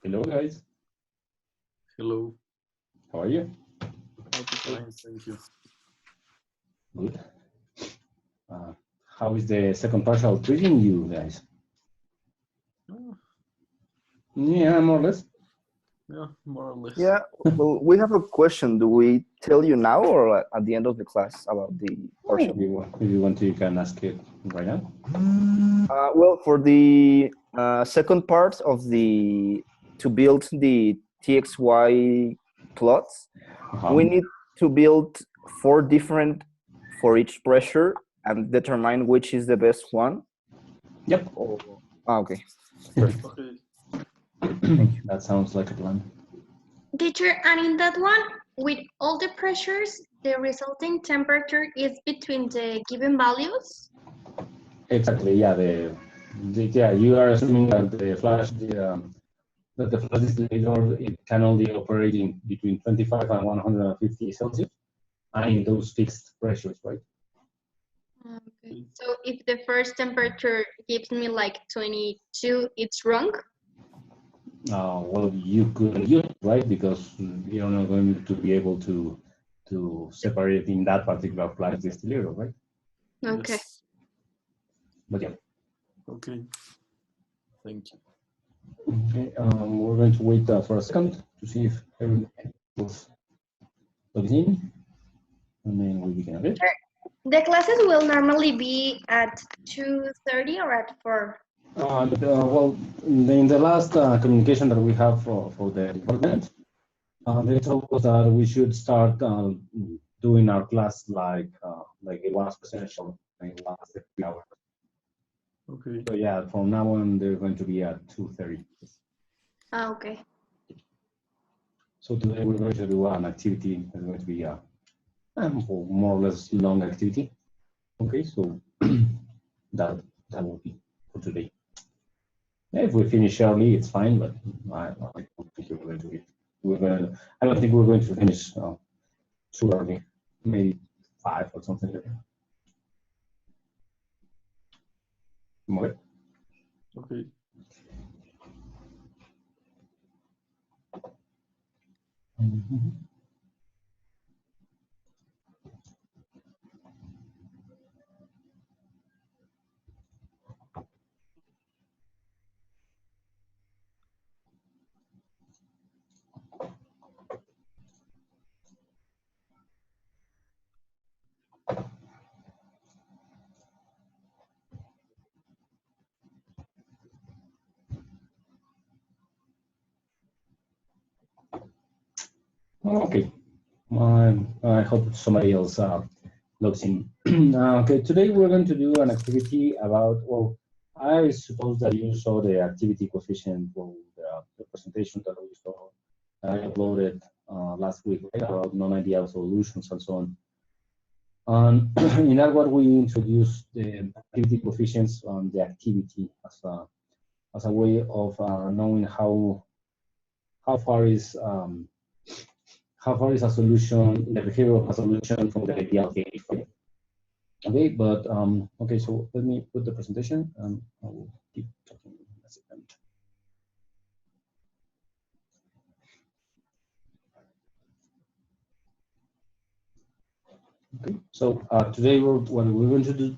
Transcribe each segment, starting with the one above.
Hello, guys. Hello. How are you? Fine, thank you. Good. How is the second partial treating you guys? Yeah, more or less. Yeah, more or less. Yeah, well, we have a question. Do we tell you now or at the end of the class about the partial? If you want to, you can ask it right now. Well, for the second part of to build the TXY plots, we need to build 4 different for each pressure and determine which is the best one. Yep. Okay. Okay. That sounds like a plan. Teacher, and in that one, with all the pressures, the resulting temperature is between the given values? Exactly. Yeah. Yeah. You are assuming that the flash distillator it can only operate in between 25 and 150 Celsius, and in those fixed pressures, right? Okay. So if the first temperature gives me like 22, it's wrong? Well, you couldn't use it, right? Because you're not going to be able to separate in that particular flash distillator, right? Okay. Yes. But yeah. Okay. Thank you. Okay. We're going to wait for a second to see if everyone was logged in, and then we begin. Okay. Sure. The classes will normally be at 2:30 or at 4? Well, in the last communication that we have for the department, they told us that we should start doing our class like it was presential, like it was 3 hours. Okay. So yeah, from now on they're going to be at 2:30. Okay. So today we're going to do an activity. It's going to be a more or less long activity. Okay, so that will be for today. If we finish early, it's fine, but I don't think we're going to be. I don't think we're going to finish too early. Maybe 5 or something like that. Okay. Okay. Okay. I hope somebody else logs in. Okay, today we're going to do an activity about, well, I suppose that you saw the activity coefficient, well, the presentation that we saw, I uploaded last week, right, about non-ideal solutions and so on. In that one, we introduced the activity coefficients on the activity as a way of knowing how far is a solution, the behavior of a solution from the ideal case, right? Okay, but okay, so let me put the presentation and I will keep talking in a second. Okay, so today what we're going to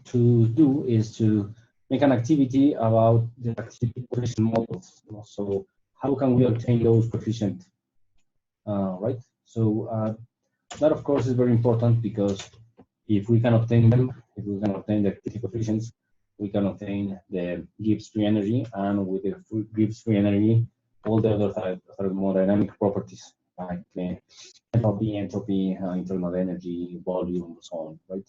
do is to make an activity about the activity coefficient models. So how can we obtain those coefficients, right? So that of course is very important because if we can obtain them, if we can obtain the activity coefficients, we can obtain the Gibbs free energy, and with the Gibbs free energy, all the other thermodynamic properties like entropy, internal energy, volume, so on, right?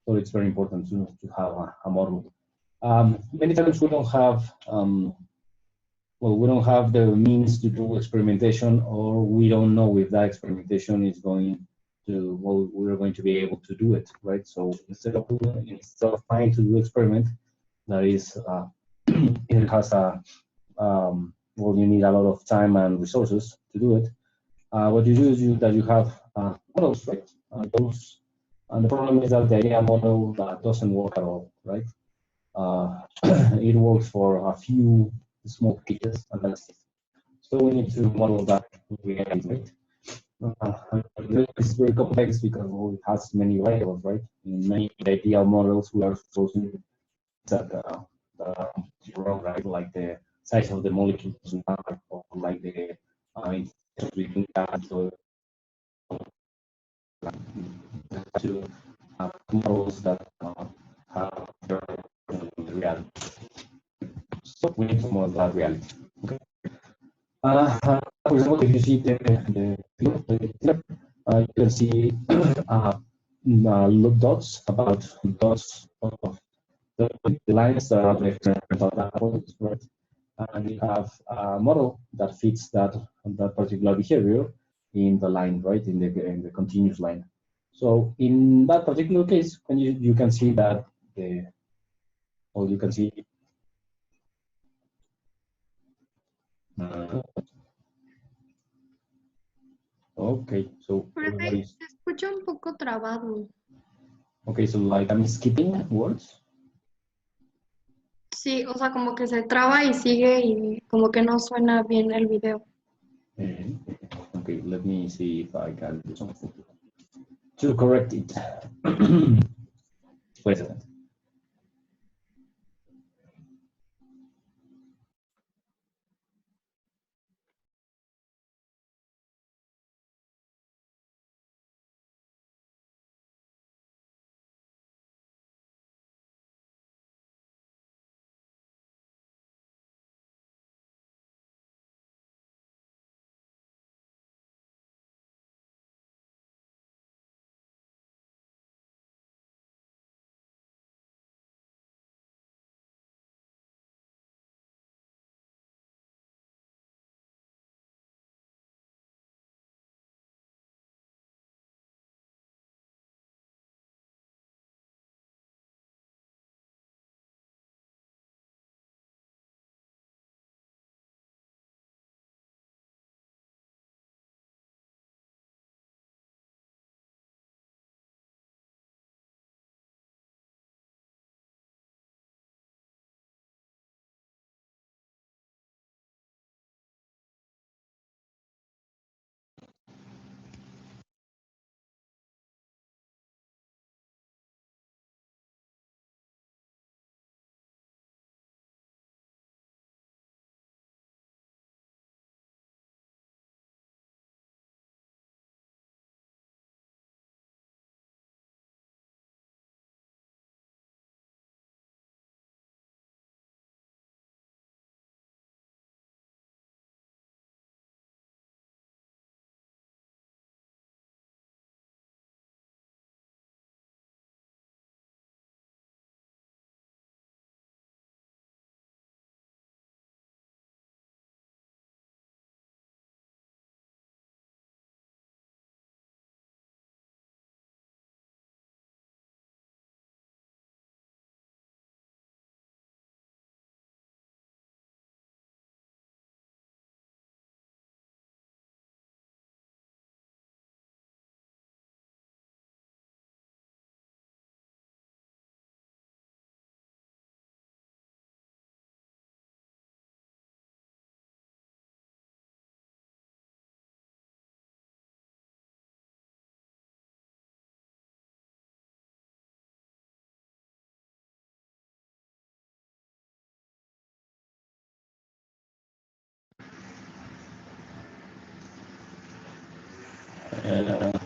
So it's very important to have a model. Many times we don't have, well, we don't have the means to do experimentation, or we don't know if that experimentation is going to, well, we're going to be able to do it, right? So instead of trying to do experiment that is, it has a, well, you need a lot of time and resources to do it. What you do is you have models, right? Those, and the problem is that the idea model doesn't work at all, right? It works for a few small cases, and that's it. So we need to model that reality, right? It's very complex because it has many variables, right? In many ideal models, we are supposing that wrong, right? Like the size of the molecule doesn't matter, or like the interaction between atoms, or to models that have their reality. So we need to model that reality. Okay. For example, if you see the field, you can see dots about dots of the lines that are the experimental data points, right? And you have a model that fits that particular behavior in the line, right? In the continuous line. So in that particular case, when you can see that you can see. Okay, so Profe, se escucha un poco trabado. Okay, so like I'm skipping words. Sí, o sea, como que se traba y sigue y como que no suena bien el video. Okay, let me see if I can do something to correct it. Wait a second.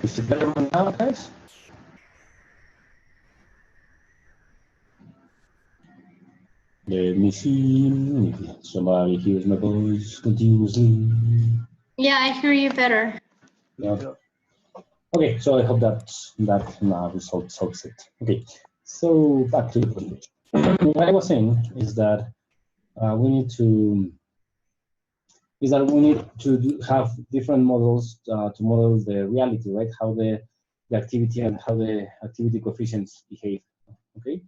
Is it better now, guys? Let me see if somebody hears my voice continuously. Yeah, I hear you better. Yeah. Okay, so I hope that result solves it. Okay, so back to the presentation. What I was saying is that we need to have different models to model the reality, right? How the activity and how the activity coefficients behave. Okay,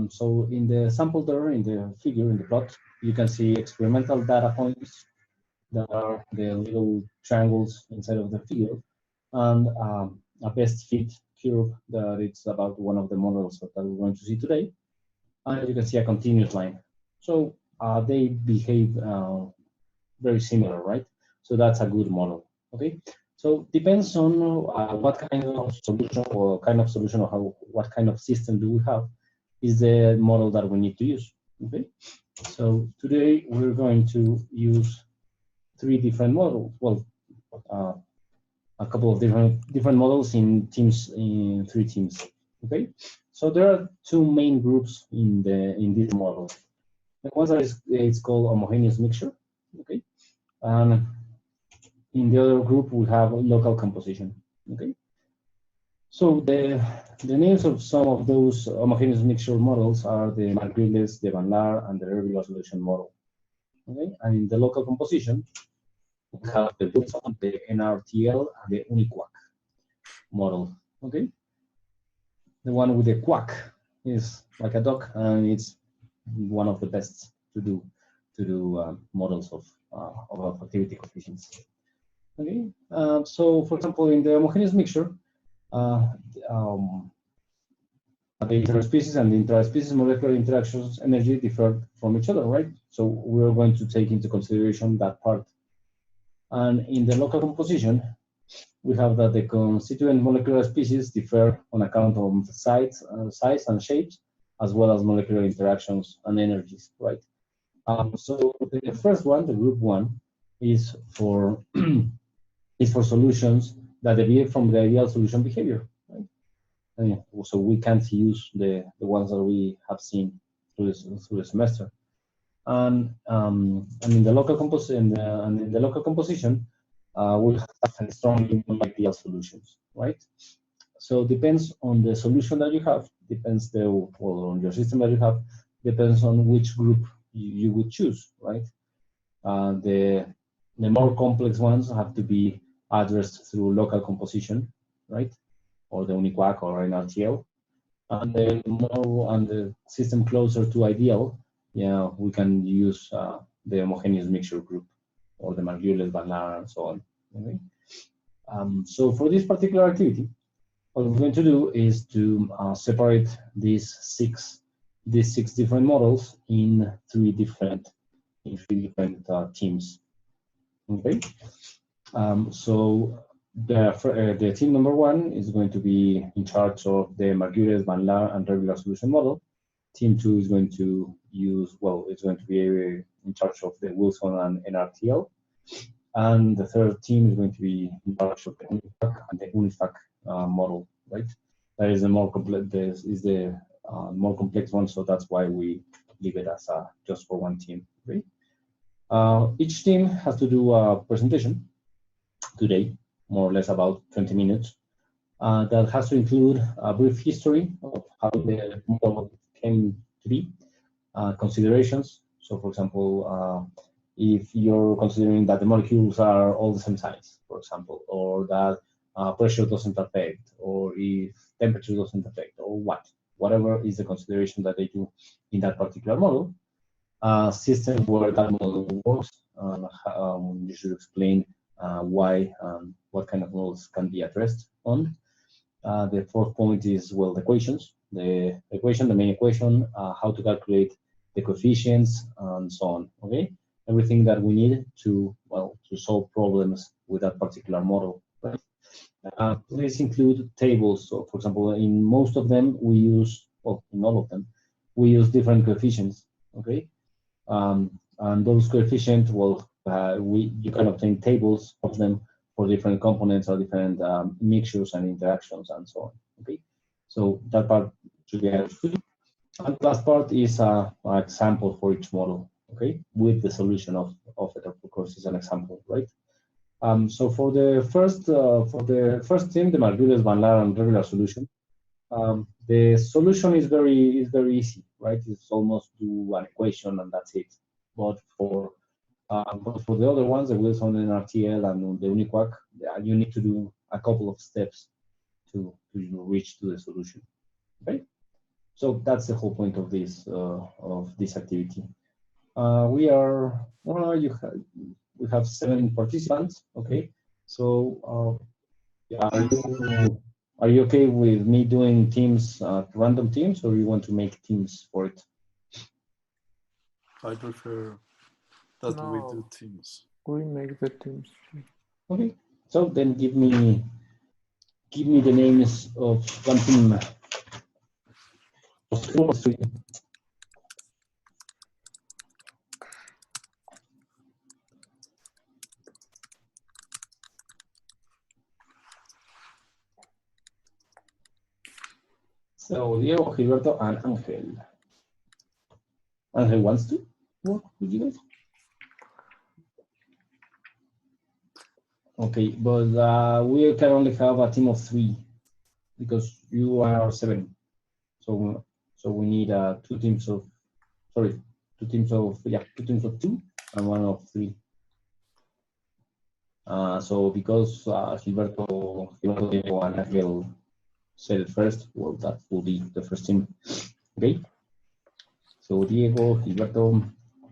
so in the sample there, in the figure, in the plot, you can see experimental data points that are the little triangles inside of the field, and a best fit curve that it's about one of the models that we're going to see today. And you can see a continuous line. So they behave very similar, right? So that's a good model. Okay, so depends on what kind of solution or how what kind of system do we have is the model that we need to use. Okay, so today we're going to use three different models. Well, a couple of different models in teams, in three teams. Okay, so there are two main groups in this model. The one that is it's called homogeneous mixture. Okay, and in the other group we have local composition. Okay, so the names of some of those homogeneous mixture models are the Margulies, the Van Laar, and the regular solution model. Okay, and in the local composition we have the Wilson, the NRTL, and the UniQuack model. Okay, the one with the quack is like a duck, and it's one of the best to do models of activity coefficients. Okay, so for example, in the homogeneous mixture, the interspecies and the intraspecies molecular interactions energy differ from each other, right? So we're going to take into consideration that part. And in the local composition, we have that the constituent molecular species differ on account of size and shapes, as well as molecular interactions and energies, right? So the first one, the group one, is for solutions that deviate from the ideal solution behavior, right? And so we can't use the ones that we have seen through the semester. And in the local composition, we have strongly non-ideal solutions, right? So depends on the solution that you have, depends on your system that you have, depends on which group you would choose, right? The more complex ones have to be addressed through local composition, right? Or the UniQuack or NRTL. And the system closer to ideal, yeah, we can use the homogeneous mixture group or the Margulies, Van Laar, and so on. Okay. So for this particular activity, what we're going to do is to separate these six different models in three different teams. Okay. So the team number one is going to be in charge of the Margulies, Van Laar, and regular solution model. Team two is going to it's going to be in charge of the Wilson and NRTL. And the third team is going to be in charge of the UniFAC and the UniFAC model, right? That is the more complex one, so that's why we leave it as just for one team. Right? Each team has to do a presentation today, more or less about 20 minutes. That has to include a brief history of how the model came to be, considerations. So, for example, if you're considering that the molecules are all the same size, for example, or that pressure doesn't affect, or if temperature doesn't affect, or whatever is the consideration that they do in that particular model. System where that model works, you should explain why, what kind of models can be addressed on. The fourth point is, well, the equations, the main equation, how to calculate the coefficients, and so on. Okay, everything that we need to solve problems with that particular model. Right? Please include tables. So, for example, in most of them we use, in all of them, we use different coefficients. Okay, and those coefficients, you can obtain tables of them for different components or different mixtures and interactions and so on. Okay, so that part should be understood. And the last part is an example for each model. Okay, with the solution of it, of course, is an example, right? So for the first team, the Margulies, Van Laar, and regular solution, the solution is very easy, right? It's almost do an equation and that's it. But for the other ones, the Wilson and RTL and the UniQuack, you need to do a couple of steps to reach to the solution. Okay, so that's the whole point of this activity. We have 7 participants. Okay, so are you okay with me doing teams, random teams, or you want to make teams for it? I prefer that we No. do teams. We make the teams. Okay. So then give me the names of one team. Two or three. So Diego, Gilberto, and Angel. Angel wants to work with you guys? Okay, but we can only have a team of 3 because you are 7. So we need two teams of 2 and one of 3. So because Gilberto, Diego, and Angel said it first, well, that will be the first team. Okay. So Diego, Gilberto,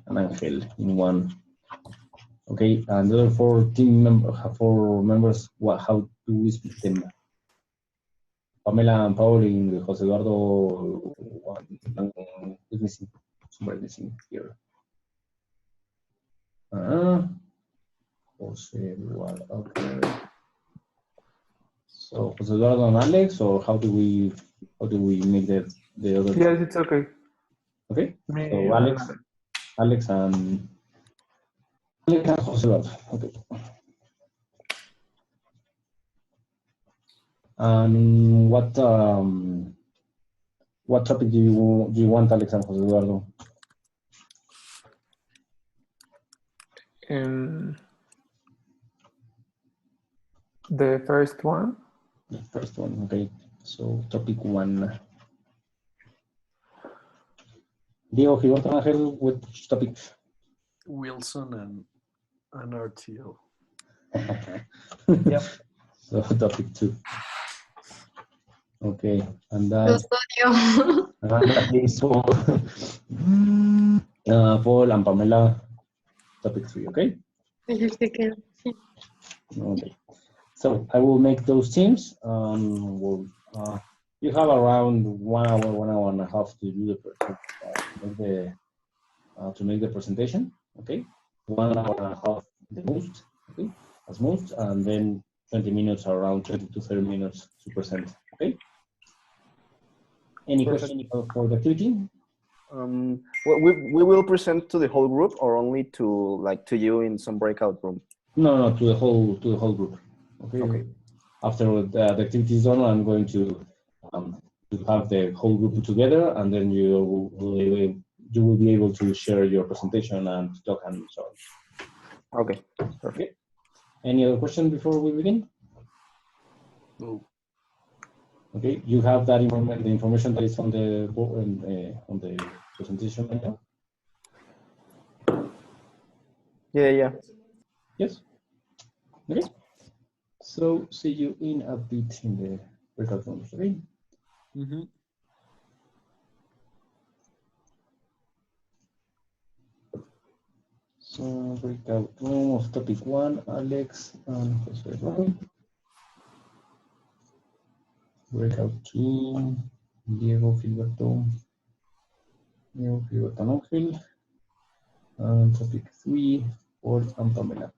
and Angel in one. Okay, and the other 4 members, how do we split them? Pamela and Paul in Jose Eduardo is missing. Somebody missing here. Jose Eduardo. Okay. So Jose Eduardo and Alex, or how do we make the other? Yes, it's okay. Okay. Me So and Alex and Jose Eduardo. Okay. And what topic do you want, Alex and Jose Eduardo? The first one. The first one, okay. So topic 1. Diego, Gilberto, Angel, which topic? Wilson and RTO. Yep. So topic 2. Okay, and Los odio. please for Paul and Pamela, topic 3, okay? Okay. Okay. So I will make those teams. You have around 1 hour, 1 hour and a half to do to make the presentation. Okay, 1 hour and a half the most. Okay, as most, and then 20 minutes, around 20 to 30 minutes to present. Okay. Any question for the activity? Well, we will present to the whole group or only to you in some breakout room? No, to the whole group. Okay. Okay. After the activity is done, I'm going to have the whole group together, and then you will be able to share your presentation and talk and so on. Okay. Perfect. Okay. Any other question before we begin? No. Okay. You have that the information that is on the board on the presentation right now? Yeah. Yes. Okay. So see you in a bit in the breakout rooms. Okay. Mm-hmm. So breakout room of topic 1, Alex and Jose Eduardo. Breakout 2, Diego, Gilberto, and Angel. And topic 3, Paul and Pamela.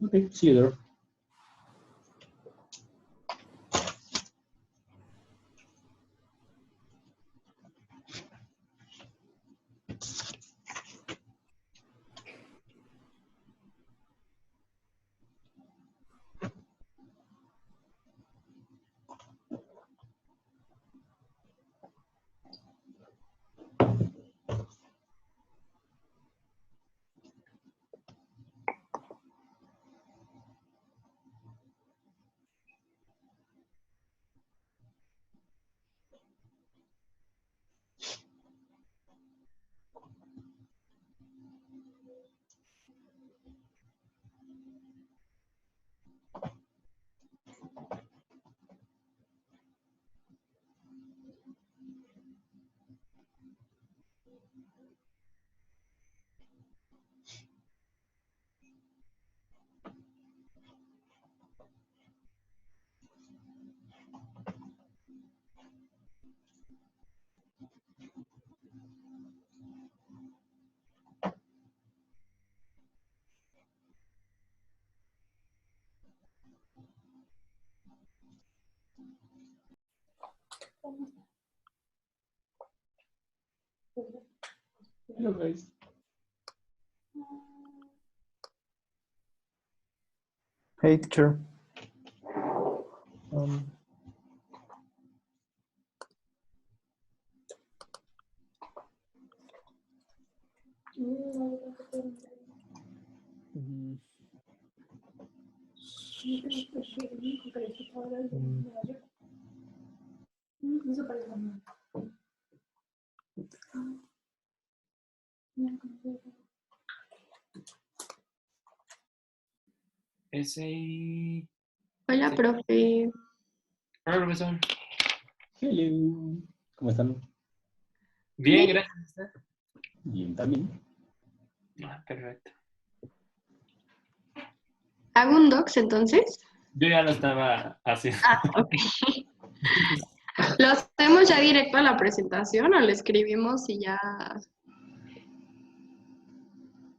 Okay, see you there. Hello, guys. Hey, teacher. Ese. Hola, Sí. profe. Hola, profesor. Hello. ¿Cómo están? Bien, gracias. Bien, también. Ah, perfecto. ¿Hago un docs entonces? Yo ya lo estaba haciendo. Ah, ok. ¿Lo hacemos ya directo a la presentación o lo escribimos y ya?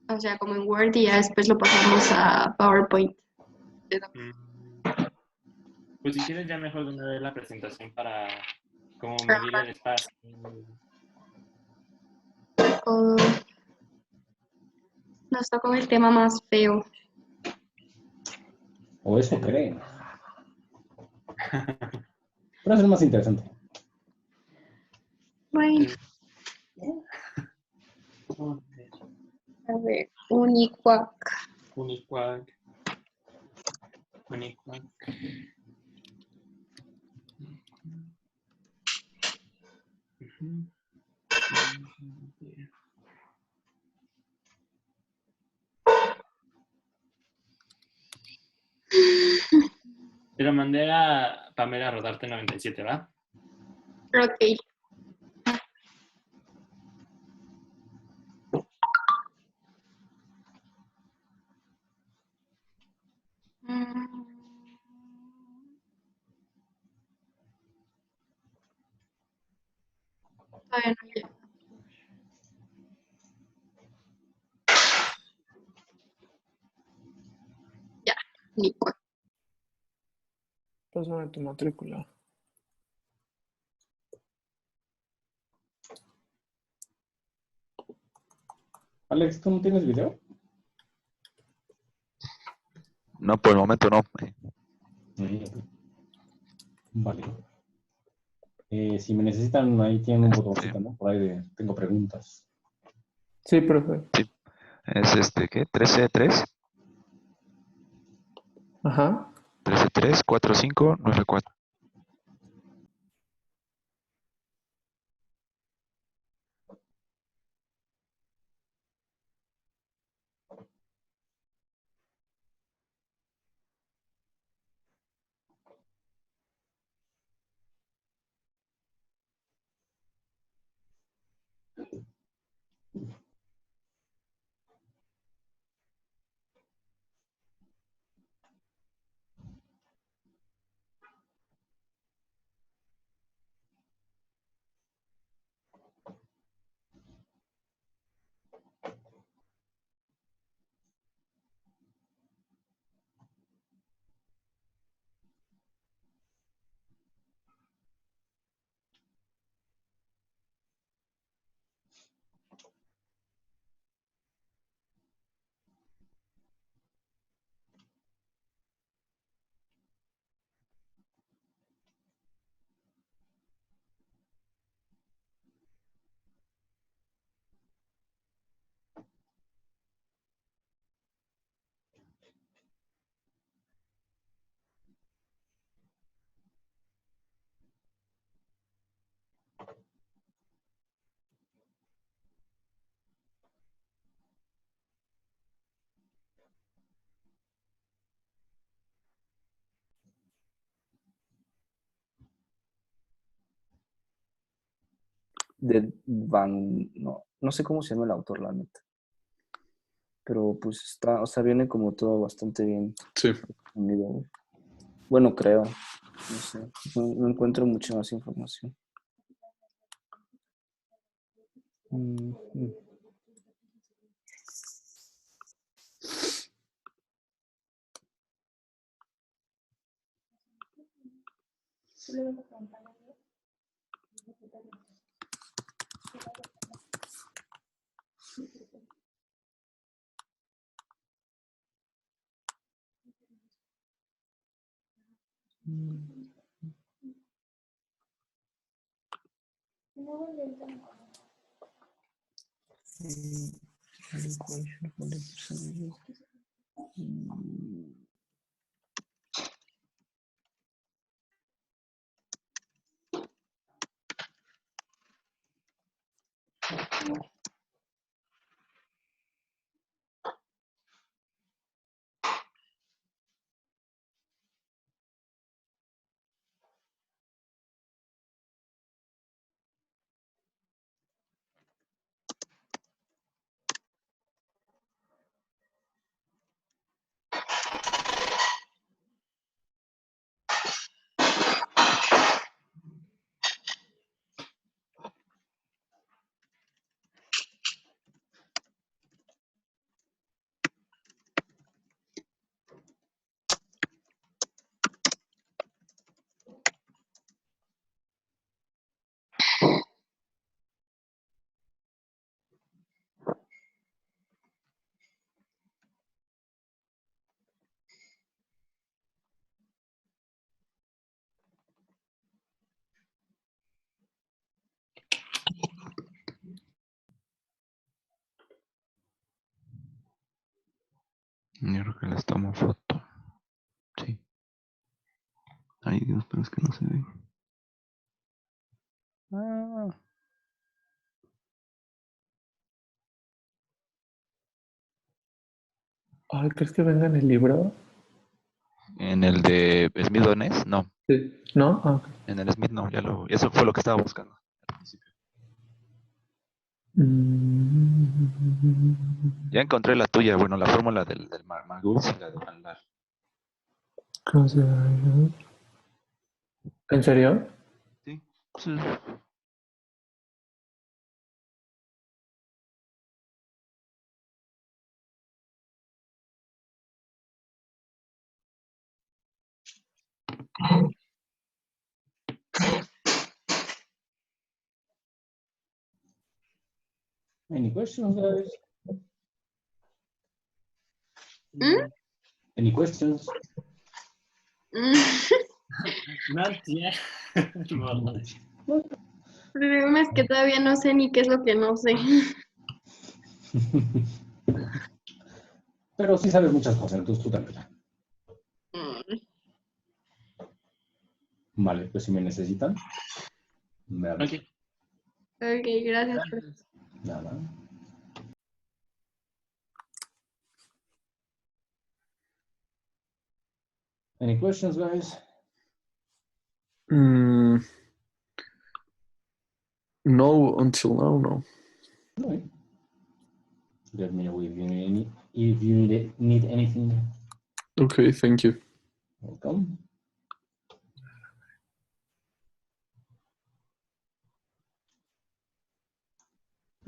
O sea, como en Word y ya después lo pasamos a PowerPoint. Pues si quieres ya mejor de una vez la presentación para como medir el espacio. O nos tocó el tema más feo. O eso creen. Pero es más interesante. Bueno, a ver, Unicuac. Unicuac. Unicuac. Te lo mandé a Pamela Rodarte 97, ¿va? Ok. Todavía no llega. Ya, Unicuac. Pásame tu matrícula. Alex, ¿tú no tienes video? No, por el momento no. Vale. Si me necesitan, ahí tienen un botoncito, ¿no? Por ahí tengo preguntas. Sí, profe. Sí. Es ¿qué? 13-3, Ajá. 13-3, 4-5, 9-4. De Van, no sé cómo se llama el autor, la neta. Pero pues está, o sea, viene como todo bastante bien Sí. unido. Bueno, creo. No sé. No encuentro mucha más información. Yo creo que les tomo foto. Sí. Ay, Dios, pero es que no se ve. Ay, ¿crees que venga en el libro? En el de Smith Donés, no. Sí. ¿No? Ah, ok. En el Smith no, eso fue lo que estaba buscando al principio. Ya encontré la tuya, bueno, la fórmula del Magus y la de Van. ¿En serio? Sí. Sí. Any questions, guys? ¿Mm? Any questions? Not yet. No. El problema es que todavía no sé ni qué es lo que no sé. Pero sí sabes muchas cosas, entonces tú también. Vale, pues si me necesitan, me hablan. Ok. Ok, gracias. Nada. Any questions, guys? No, until now, no. No. Let me know if you need anything. Okay, thank you. Welcome.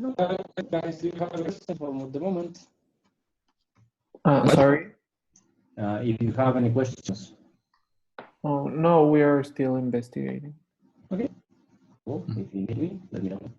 No, guys, do you have a question for the moment? Sorry? If you have any questions. Oh, no, we are still investigating. Okay. Well, if you need me, let me know.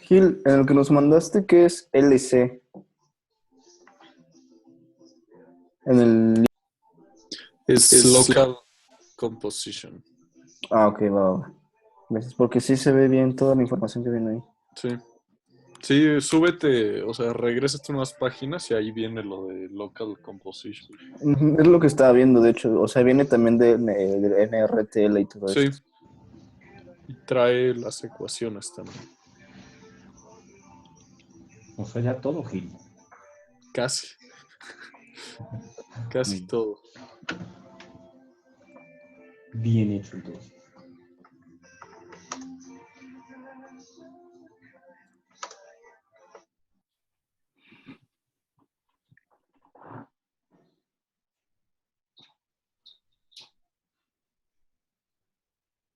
Gil, en el que nos mandaste, ¿qué es LC? En el... It's local composition. Ah, ok, va. Gracias, porque sí se ve bien toda la información que viene ahí. Sí. Sí, súbete, o sea, regrésate unas páginas y ahí viene lo de local composition. Es lo que estaba viendo, de hecho. O sea, viene también de NRTL y todo Sí. esto. Y trae las ecuaciones también. O sea, ya todo, Gil. Casi. Casi todo. Bien hecho, entonces.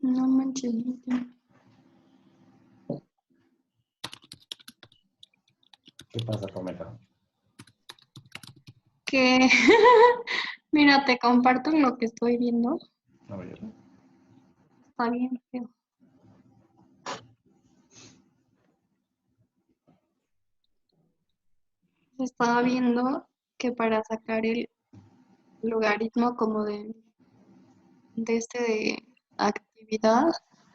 No manches. ¿Qué pasa, Cometa? Que, mira, te comparto lo que estoy viendo. A ver. Está bien feo. Estaba viendo que para sacar el logaritmo como de actividad,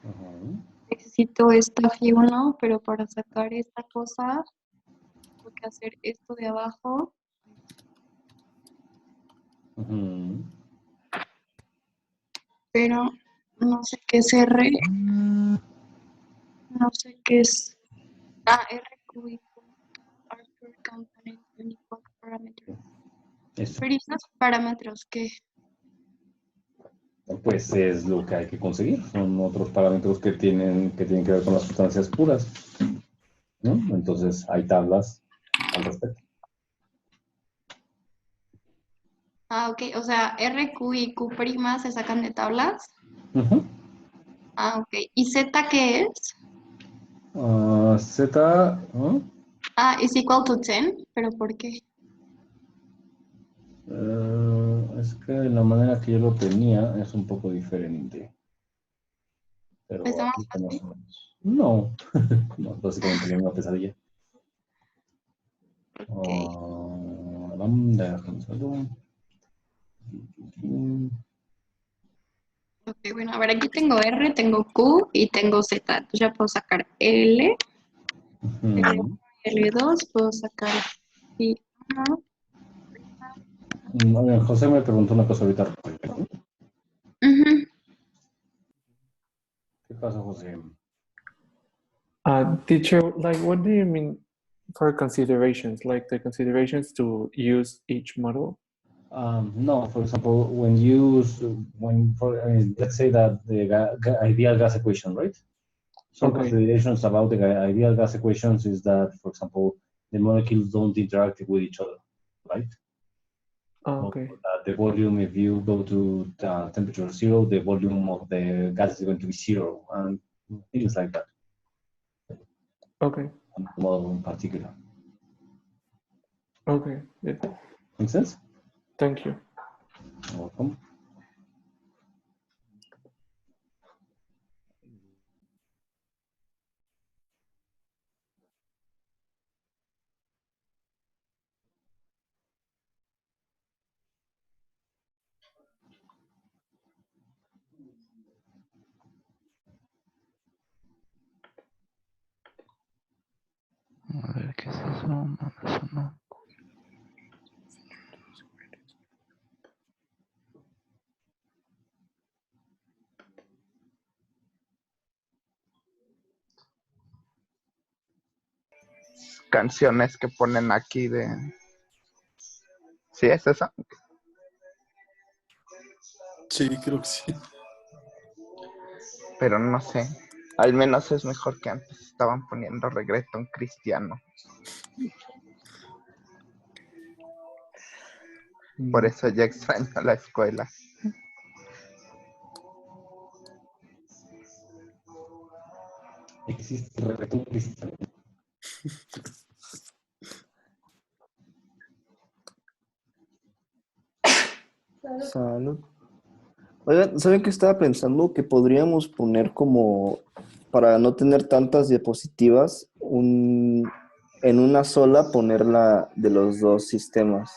Ujú. necesito esta phi 1, pero para sacar esta cosa, tengo que hacer esto de abajo. Ujú. Pero no sé qué es R, no sé qué es. R cúbico, R per component, unique parameter. Eso. Pero esos parámetros, ¿qué? Pues es lo que hay que conseguir. Son otros parámetros que tienen que ver con las sustancias puras, ¿no? Entonces hay tablas al respecto. Ah, ok, o sea, R, Q y Q' se sacan de tablas. Ujú. Ah, ok. ¿Y Z qué es? Z, ¿no? Ah, is equal to 10, pero ¿por qué? Es que la manera que yo lo tenía es un poco diferente. Pero ¿Está más aquí está más fácil? o menos. No, no, básicamente la misma pesadilla. Ok. Déjame verlo. Ok, bueno, a ver, aquí tengo R, tengo Q y tengo Z. Entonces ya puedo sacar L, L1, Ujú. L2, puedo sacar phi 1. A ver, José me preguntó una cosa ahorita. Ujú. ¿Qué pasa, José? Teacher, like, what do you mean for considerations? Like the considerations to use each model? No, for example, let's say that the ideal gas equation, right? Some Okay. considerations about the ideal gas equations is that, for example, the molecules don't interact with each other, right? Okay. The volume, if you go to temperature 0, the volume of the gas is going to be 0, and things like that. Okay. Model in particular. Okay. Good. Make sense? Thank you. You're welcome. A ver, ¿qué es eso? No, eso no. Canciones que ponen aquí de... ¿Sí es esa? Sí, creo que sí. Pero no sé. Al menos es mejor que antes. Estaban poniendo reggaetón cristiano. Por eso ya extraño la escuela. Existe reggaetón cristiano. Salud. Oigan, ¿saben qué estaba pensando? Que podríamos poner como, para no tener tantas diapositivas, en una sola ponerla de los dos sistemas,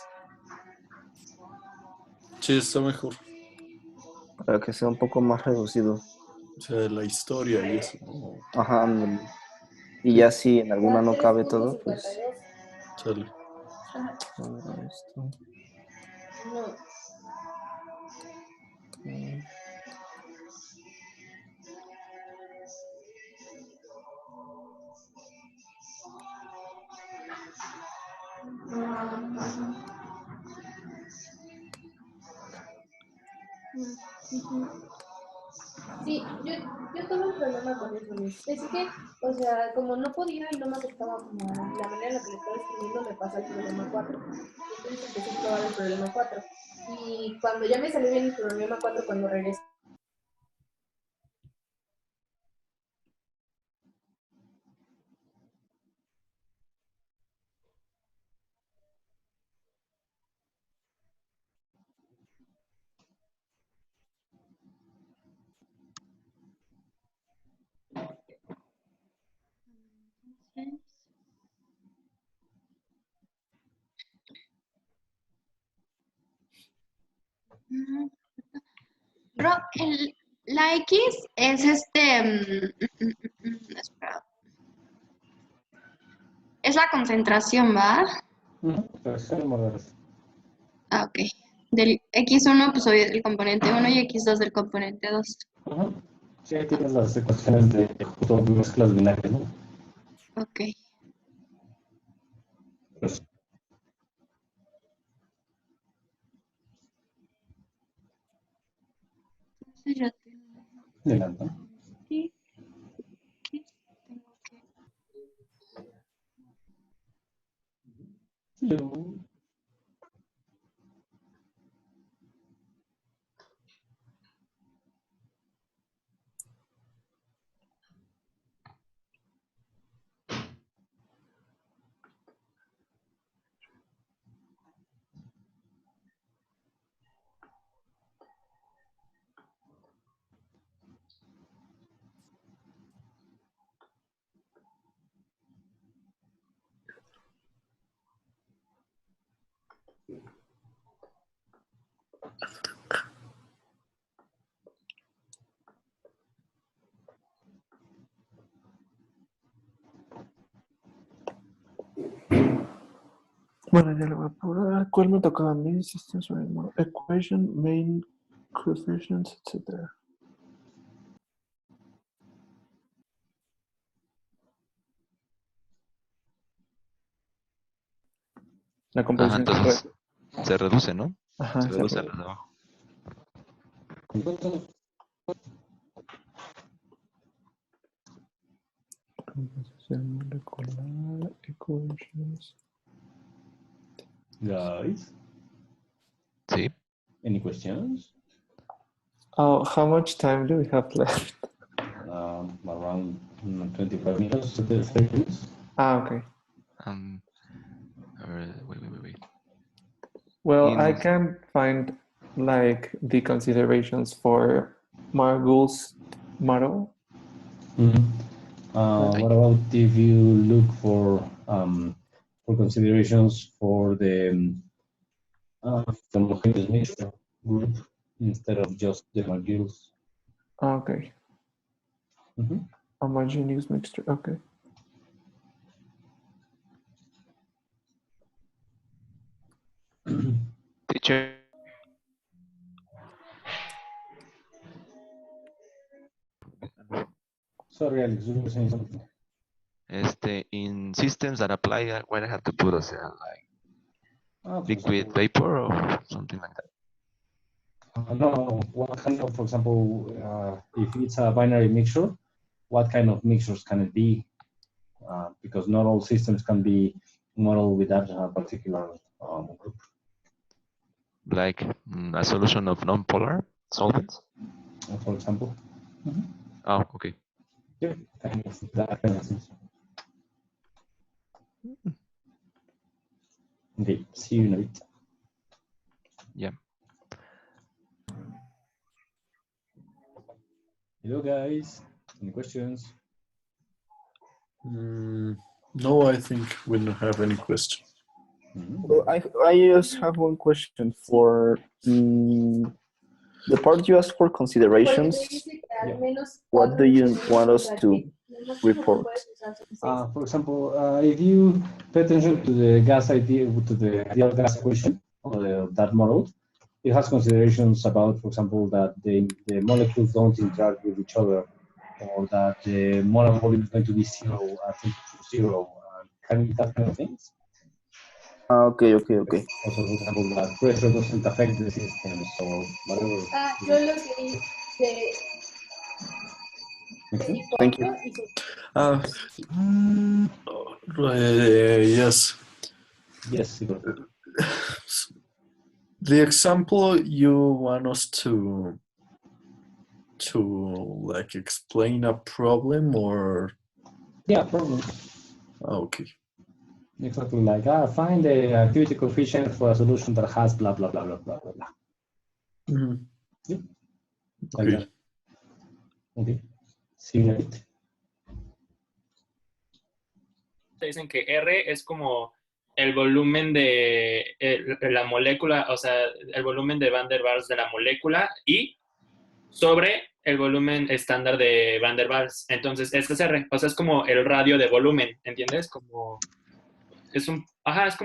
Sí, está mejor. para que sea un poco más reducido. O sea, de la historia y eso. Ajá, ándale. Y ya si en alguna no cabe todo, pues... Sale. ahora esto. Sí, yo tuve un problema con eso, Luis. Es que, o sea, como no podía y no me aceptaba como la manera en la que le estaba escribiendo, me pasa el problema 4. Y entonces empecé a probar el problema 4. Y cuando ya me salió bien el problema 4, cuando regresé La X es espera. Es la concentración, ¿va? Ah, ok. Del X1, pues hoy del componente 1 y X2 del componente 2. Sí, ahí tienes las ecuaciones de justo mezclas binarias, ¿no? Ok. Pues, Entonces ya tengo adelante. aquí. Tengo que... Yo- Bueno, ya lo voy a apurar. ¿Cuál me tocaba a mí? Systems, equation, main coefficients, etc. La Ajá, composición se entonces se reduce, ¿no? Ajá, Se se reduce a reduce. las de abajo. Composición molecular, equations. Guys, Sí. any questions? Oh, how much time do we have left? Around 25 minutes, 30 minutes. Ah, okay. Wait. Well, I In, can find like the considerations for Margulis model. What about if you look for considerations for the homogeneous mixture group instead of just the molecules? Okay. Homogeneous mixture. Okay. teacher, Sorry, Alex, you were saying something. in systems that apply, what I have to put as like For liquid example, vapor or something like that. no, what kind of, for example, if it's a binary mixture, what kind of mixtures can it be? Because not all systems can be modeled with that particular group. Like a solution of non-polar solvents. For example. Oh, okay. Yeah, that kind of things. Okay, see you in a bit. Yeah. Hello, guys. Any questions? No, I think we don't have any question. Well, I just have one question for the part you asked for considerations. What do you want us to report? For example, if you pay attention to the gas idea, to the ideal gas equation, or that model, it has considerations about, for example, that the molecules don't interact with each other, or that the molar volume is going to be zero, zero, that kind of things. Okay. Also, for example, that pressure doesn't affect the system, so whatever. Yo lo que hice. Thank you. Yes. Yes. The example you want us to like explain a problem or? Yeah, problem. Okay. Exactly, like find the activity coefficient for a solution that has blah blah blah blah blah blah. Yep. Like Okay. that. Okay. See you later. Dicen que R es como el volumen de la molécula, o sea, el volumen de Van der Waals de la molécula y sobre el volumen estándar de Van der Waals. Entonces, este es R, o sea, es como el radio de volumen, ¿entiendes? Es como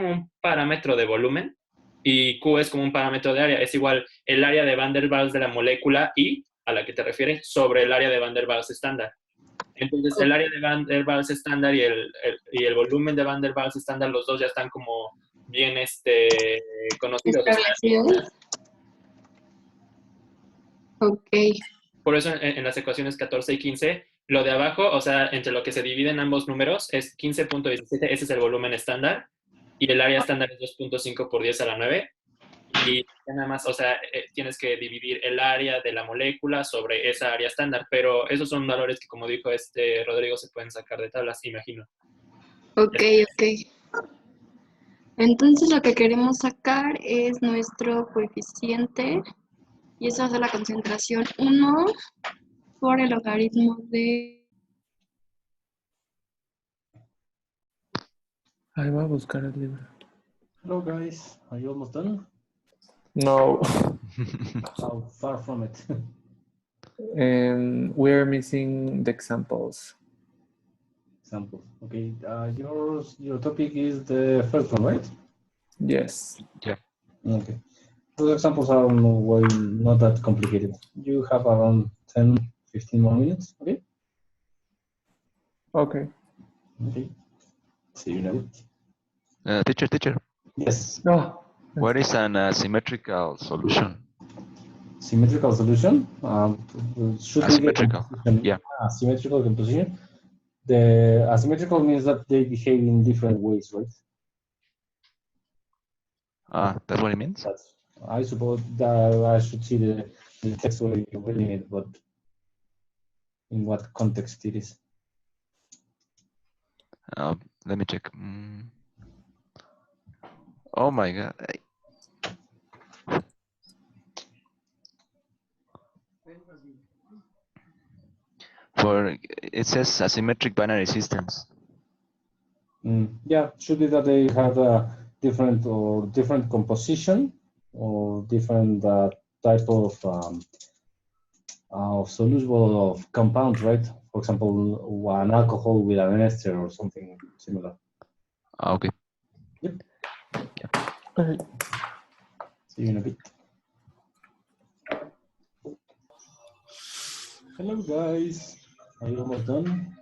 un parámetro de volumen y Q es como un parámetro de área. Es igual el área de Van der Waals de la molécula I, a la que te refieres, sobre el área de Van der Waals estándar. Entonces, el área de Van der Waals estándar y el volumen de Van der Waals estándar, los dos ya están como bien conocidos. O sea, Establecidos. Ok. por eso en las ecuaciones 14 y 15, lo de abajo, o sea, entre lo que se dividen ambos números es 15.17, ese es el volumen estándar, y el área estándar es 2.5 por 10 a la 9. Y nada más, o sea, tienes que dividir el área de la molécula sobre esa área estándar, pero esos son valores que, como dijo Rodrigo, se pueden sacar de tablas, imagino. Ok, ok. Entonces lo que queremos sacar es nuestro coeficiente y eso va a ser la concentración 1 por el logaritmo de... Ahí voy a buscar el libro. Hello guys, are you almost done? No. How far from it? And we're missing the examples. Examples. Okay, your topic is the first one, right? Yes. Yeah. Okay. Those examples are not that complicated. You have around 10, 15 more minutes, okay? Okay. Okay. See you in a bit. Teacher, Yes. Oh. what is an asymmetrical solution? Symmetrical solution should be the Asymmetrical, composition. yeah. Symmetrical composition. The asymmetrical means that they behave in different ways, right? That's what it means? I suppose that I should see the text where you're reading it, but in what context it is. Let me check. Oh my God. For it says asymmetric binary systems. Yeah, should be that they have a different composition or different type of soluble of compounds, right? For example, an alcohol with an ester or something similar. Okay. Yep. Yeah. Okay. See you in a bit. Hello, guys. Are you almost done?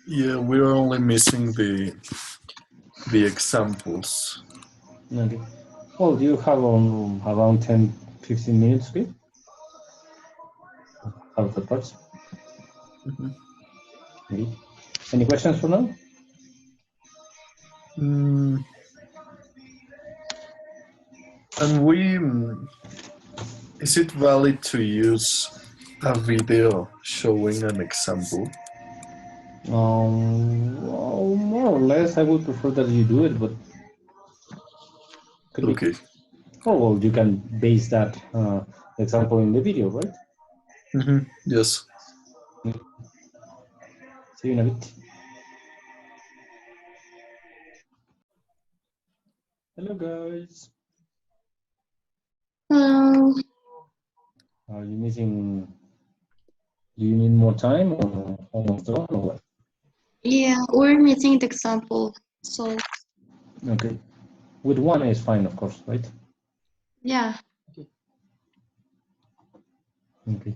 Yeah, we're only missing the examples. Okay. Well, you have around 10, 15 minutes, okay? Have the parts. Okay. Any questions for now? And is it valid to use a video showing an example? Well, more or less, I would prefer that you do it, but could be. Okay. Oh, well, you can base that example in the video, right? Yes. See you in a bit. Hello, guys. Are you missing? Do you need more time or almost done or what? Yeah, we're missing the example. So, Okay. With one is fine, of course, right? yeah. Okay.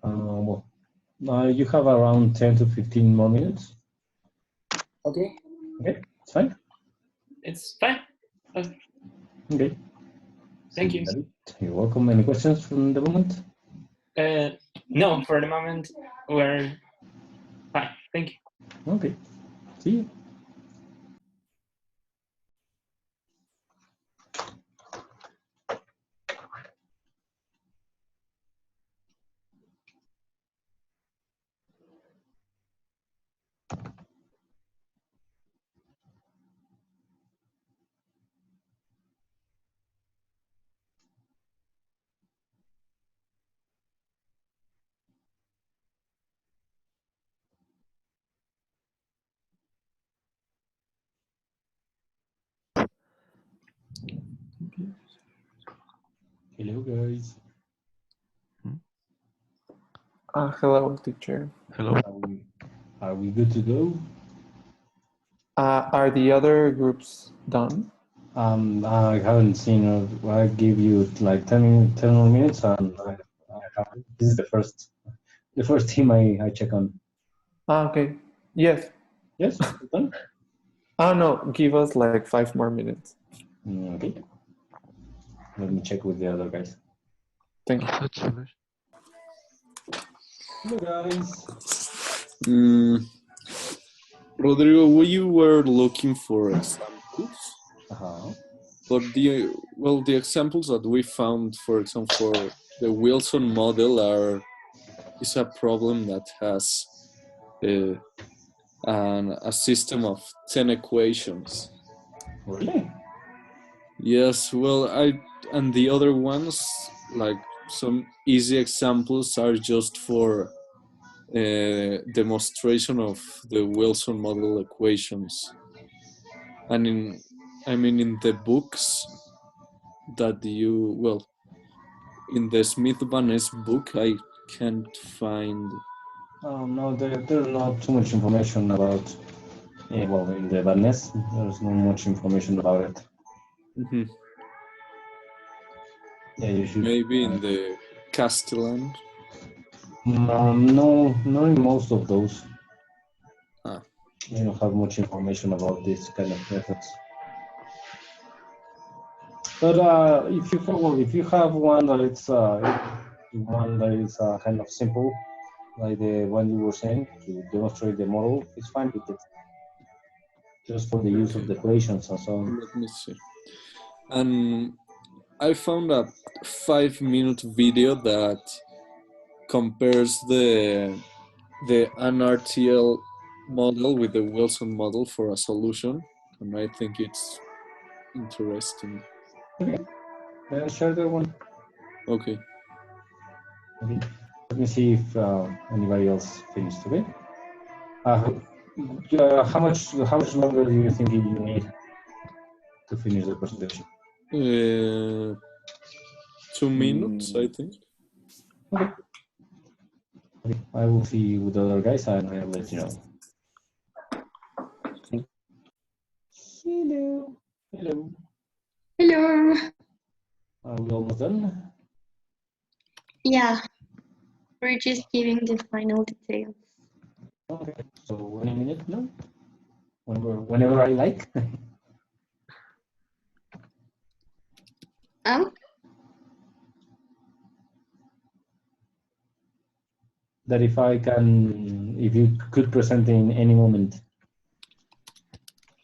Well, you have around 10 to 15 more minutes. Okay. Okay, it's fine. It's fine. Okay. Thank you. You're welcome. Any questions from the moment? No, for the moment, we're fine. Thank you. Okay. See you. Hello, guys. Hello, teacher. Hello. Are we good to go? Are the other groups done? I haven't seen. I give you like 10 more minutes, and this is the first team I check on. Okay. Yes. Yes, done. Oh no, give us like 5 more minutes. Okay. Let me check with the other guys. Thank you. Hello, guys. Rodrigo, we were looking for examples, but the examples that we found, for example, for the Wilson model is a problem that has a system of 10 equations. Really? Yes, well, and the other ones, like some easy examples, are just for demonstration of the Wilson model equations. And in the books that in the Smith-Van Ness book, I can't find. No, there's not too much information about. Well, in the Van Ness, there's not much information about it. Mm-hmm. Yeah, you should. Maybe in the Castellan. No, not in most of those. Ah. You don't have much information about this kind of methods. But if you have one that it's kind of simple, like the one you were saying to demonstrate the model, it's fine with it. Just for the use of the equations and so on. Let me see. And I found a 5-minute video that compares the NRTL model with the Wilson model for a solution, and I think it's interesting. Okay, share that one. Okay. Okay. Let me see if anybody else finished. Okay. How much longer do you think you need to finish the presentation? 2 minutes, I think. Okay. Okay. I will see with the other guys and I'll let you know. Hello. Hello. Hello. Are we almost done? Yeah, we're just giving the final details. Okay. So any minute, no? Whenever I like. That if you could present in any moment.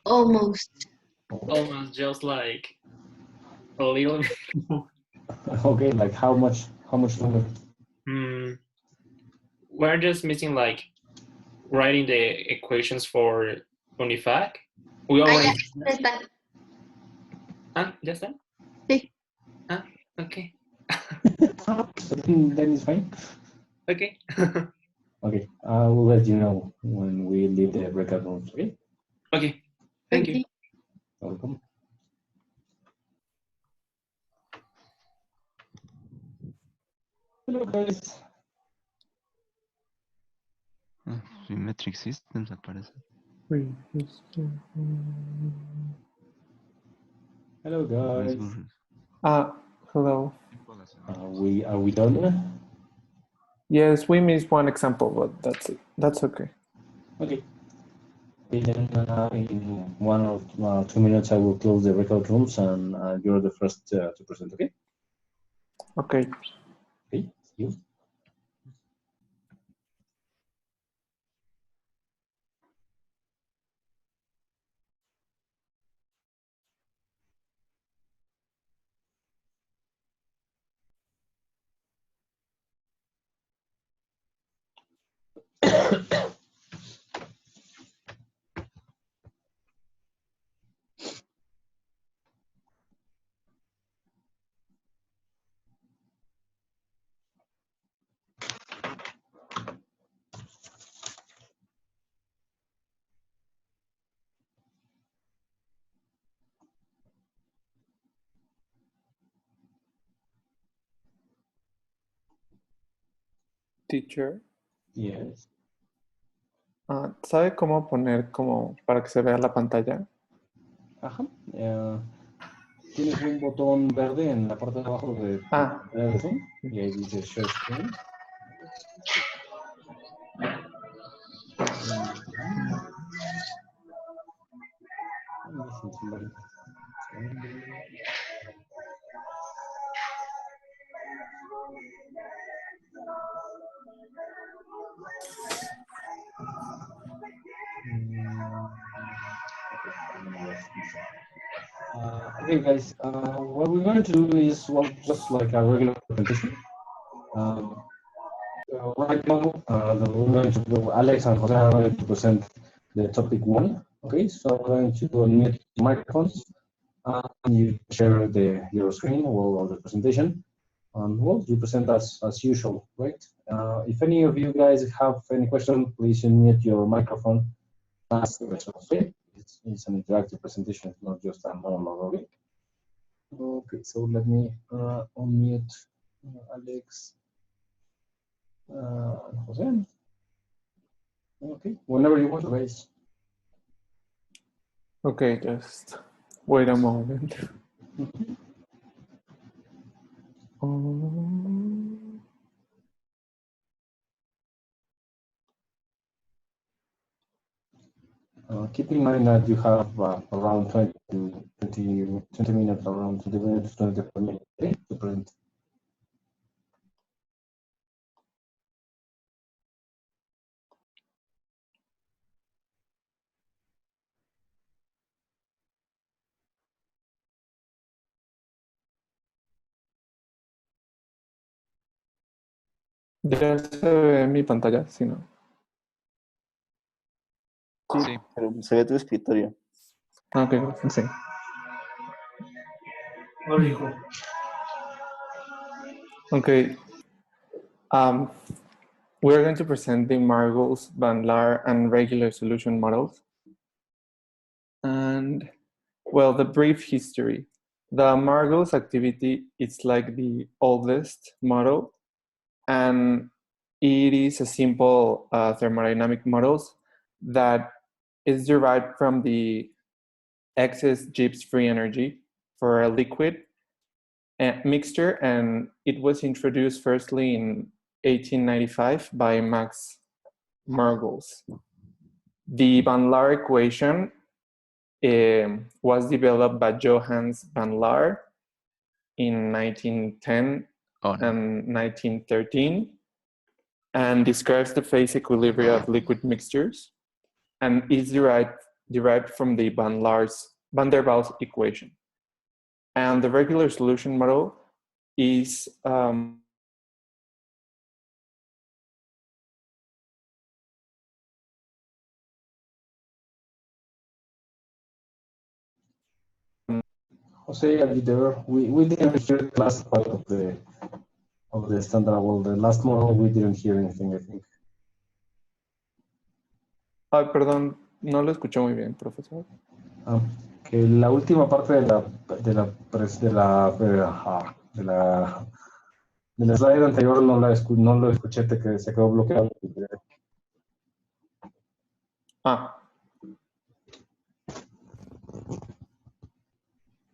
Almost. Almost just like a little bit. Okay, like how much longer? We're just missing like writing the equations for 25. We already. Ya está. ¿Ya está? Sí. Okay. Then it's fine. Okay. Okay, I will let you know when we leave the breakout rooms. Okay. Okay. Thank you. Welcome. Hello, guys. Symmetric systems aparece. Hello, guys. Hello. Are we done? Yes, we missed one example, but that's it. That's okay. Okay. Then in 1 or 2 minutes, I will close the breakout rooms, and you're the first to present. Okay. Okay. Okay. See you. Teacher, Yes. ¿sabe cómo poner como para que se vea la pantalla? Ajá. Tienes un botón verde en la parte de abajo de tu pantalla de Zoom y ahí dice Share Screen. I'm missing somebody. Okay, guys, what we're going to do is, well, just like a regular presentation. Right now, we're going to do, Alex and Jose are going to present the topic 1. Okay, so I'm going to unmute the microphones and you share your screen while the presentation. And well, you present as usual, right? If any of you guys have any question, please unmute your microphone. Ask the question. Okay, it's an interactive presentation, it's not just a monologue. Okay. Okay, so let me unmute Alex, Jose. Okay, whenever you want, guys. Okay, just wait a moment. Keep in mind that you have around 20 minutes, around 20 minutes, 20 per minute, okay, to present. Ya se ve en mi pantalla, si no. Sí, pero se ve tu escritorio. Ok, gracias. Sí. Okay. We're going to present the Margol's, Van Laar, and regular solution models. And, well, the brief history. The Margol's activity is like the oldest model, and it is a simple thermodynamic models that is derived from the excess Gibbs free energy for a liquid mixture, and it was introduced firstly in 1895 by Max Margol's. The Van Laar equation was developed by Johannes Van Laar in 1910 and 1913 and describes the phase equilibria of liquid mixtures and is derived from the Van der Waals equation. And the regular solution model is Jose, are you there? We didn't hear the last part of the standard. Well, the last model we didn't hear anything, I think. Ay, perdón, no lo escuché muy bien, profesor. Que la última parte del slide anterior no lo escuché, que se quedó bloqueado.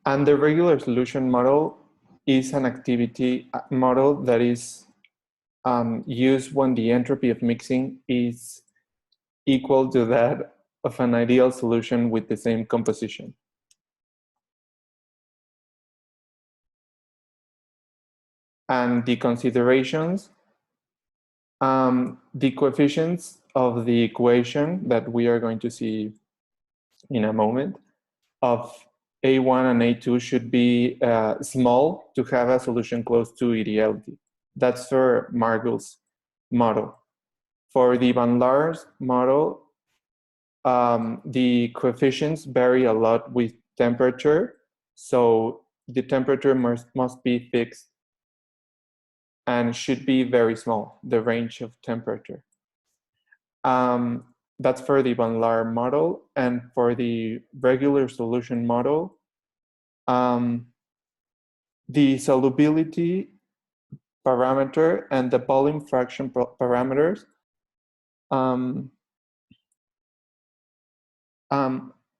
And the regular solution model is an activity model that is used when the entropy of mixing is equal to that of an ideal solution with the same composition. And the considerations, the coefficients of the equation that we are going to see in a moment of A1 and A2 should be small to have a solution close to ideality. That's for Margol's model. For the Van Laar's model, the coefficients vary a lot with temperature, so the temperature must be fixed and should be very small, the range of temperature. That's for the Van Laar model. And for the regular solution model, the solubility parameter and the volume fraction parameters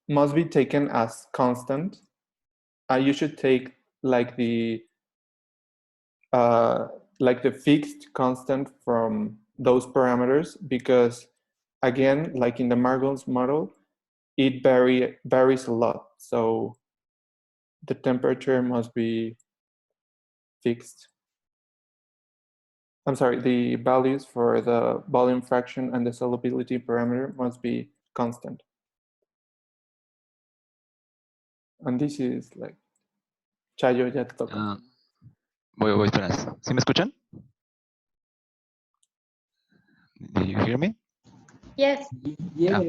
must be taken as constant. You should take like the fixed constant from those parameters, because again, like in the Margol's model, it varies a lot. So the temperature must be fixed. I'm sorry, the values for the volume fraction and the solubility parameter must be constant. And this is like, Chayo, ya te toca. Voy, espera. ¿Sí me escuchan? Did you hear me? Yes. Yeah.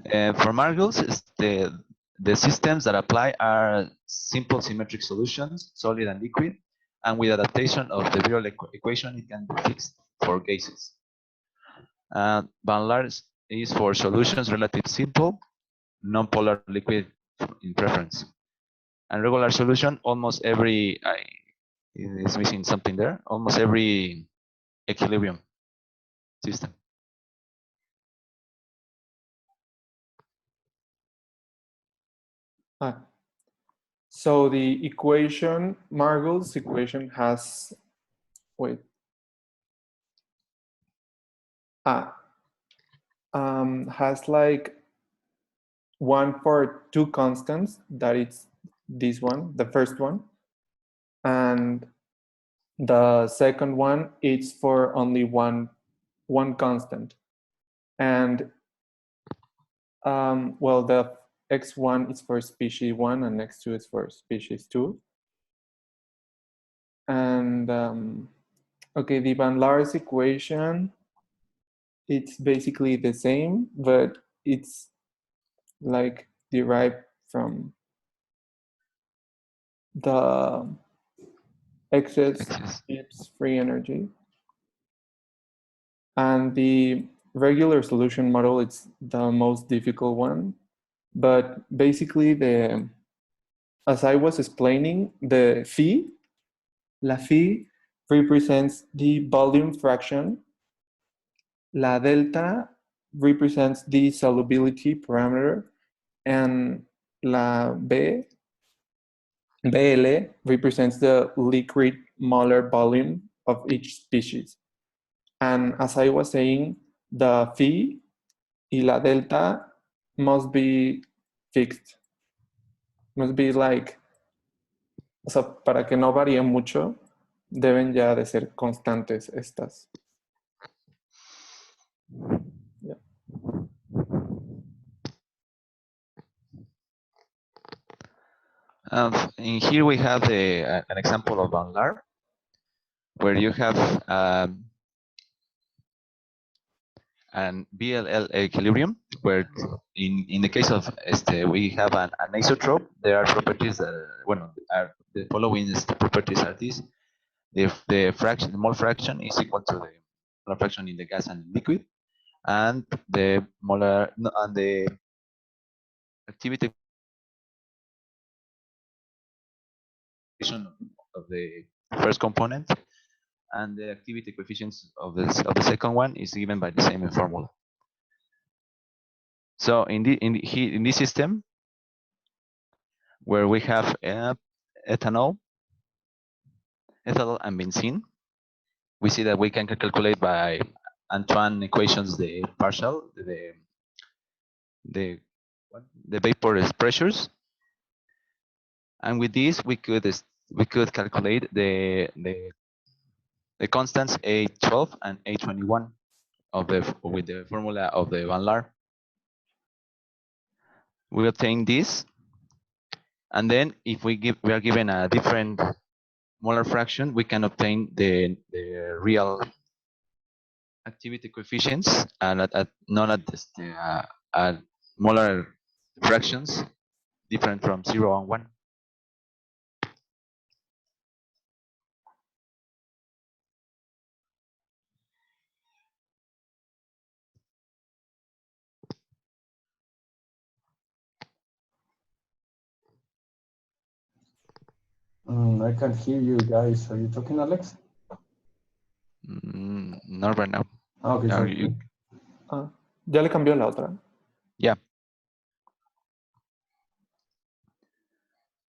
For Margol's, the systems that apply are simple symmetric solutions, solid and liquid, and with adaptation of the virial equation, it can be fixed for gases. Van Laar's is for solutions relatively simple, non-polar liquid in preference. And regular solution, almost every, is missing something there, almost every equilibrium system. So the equation, Margol's equation has, has like one for two constants, that it's this one, the first one, and the second one is for only one constant. And well, the x1 is for species 1 and x2 is for species 2. And okay, the Van Laar's equation, it's basically the same, but it's like derived from the excess Gibbs free energy. And the regular solution model, it's the most difficult one. But basically, as I was explaining, the phi, la phi represents the volume fraction. La delta represents the solubility parameter. And la B, BL represents the liquid molar volume of each species. And as I was saying, the phi y la delta must be fixed. Must be like, o sea, para que no varíe mucho, deben ya de ser constantes estas. Yeah. In here we have an example of Van Laar, where you have an BLL equilibrium, where in the case of we have an isotrope. There are properties that, the following properties are these: the fraction, the mole fraction is equal to the molar fraction in the gas and liquid, and the molar and the activity of the first component and the activity coefficients of the second one is given by the same formula. So in this system, where we have ethanol and benzene, we see that we can calculate by Antoine equations the partial, the vapor pressures, and with this we could calculate the constants A12 and A21 with the formula of the Van Laar. We obtain this, and then if we are given a different molar fraction, we can obtain the real activity coefficients and not at molar fractions different from 0 and 1. I can't hear you guys. Are you talking, Alex? Not right now. Okay, No, sorry. Ya le cambió la otra. Yeah.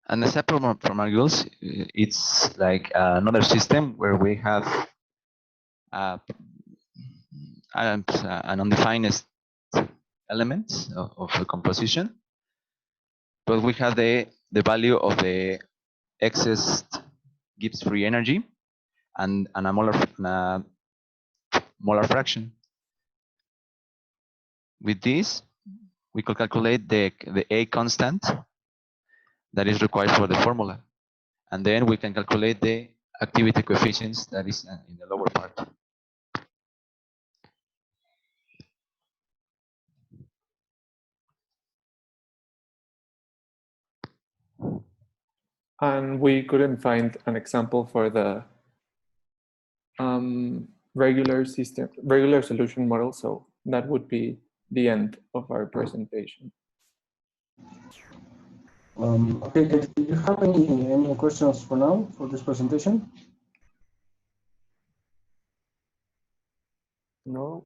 And the separate from argues, it's like another system where we have an undefined element of the composition, but we have the value of the excess Gibbs free energy and a molar fraction. With this, we could calculate the A constant that is required for the formula. And then we can calculate the activity coefficients that is in the lower part. And we couldn't find an example for the regular solution model, so that would be the end of our presentation. Okay, do you have any questions for now for this presentation? No.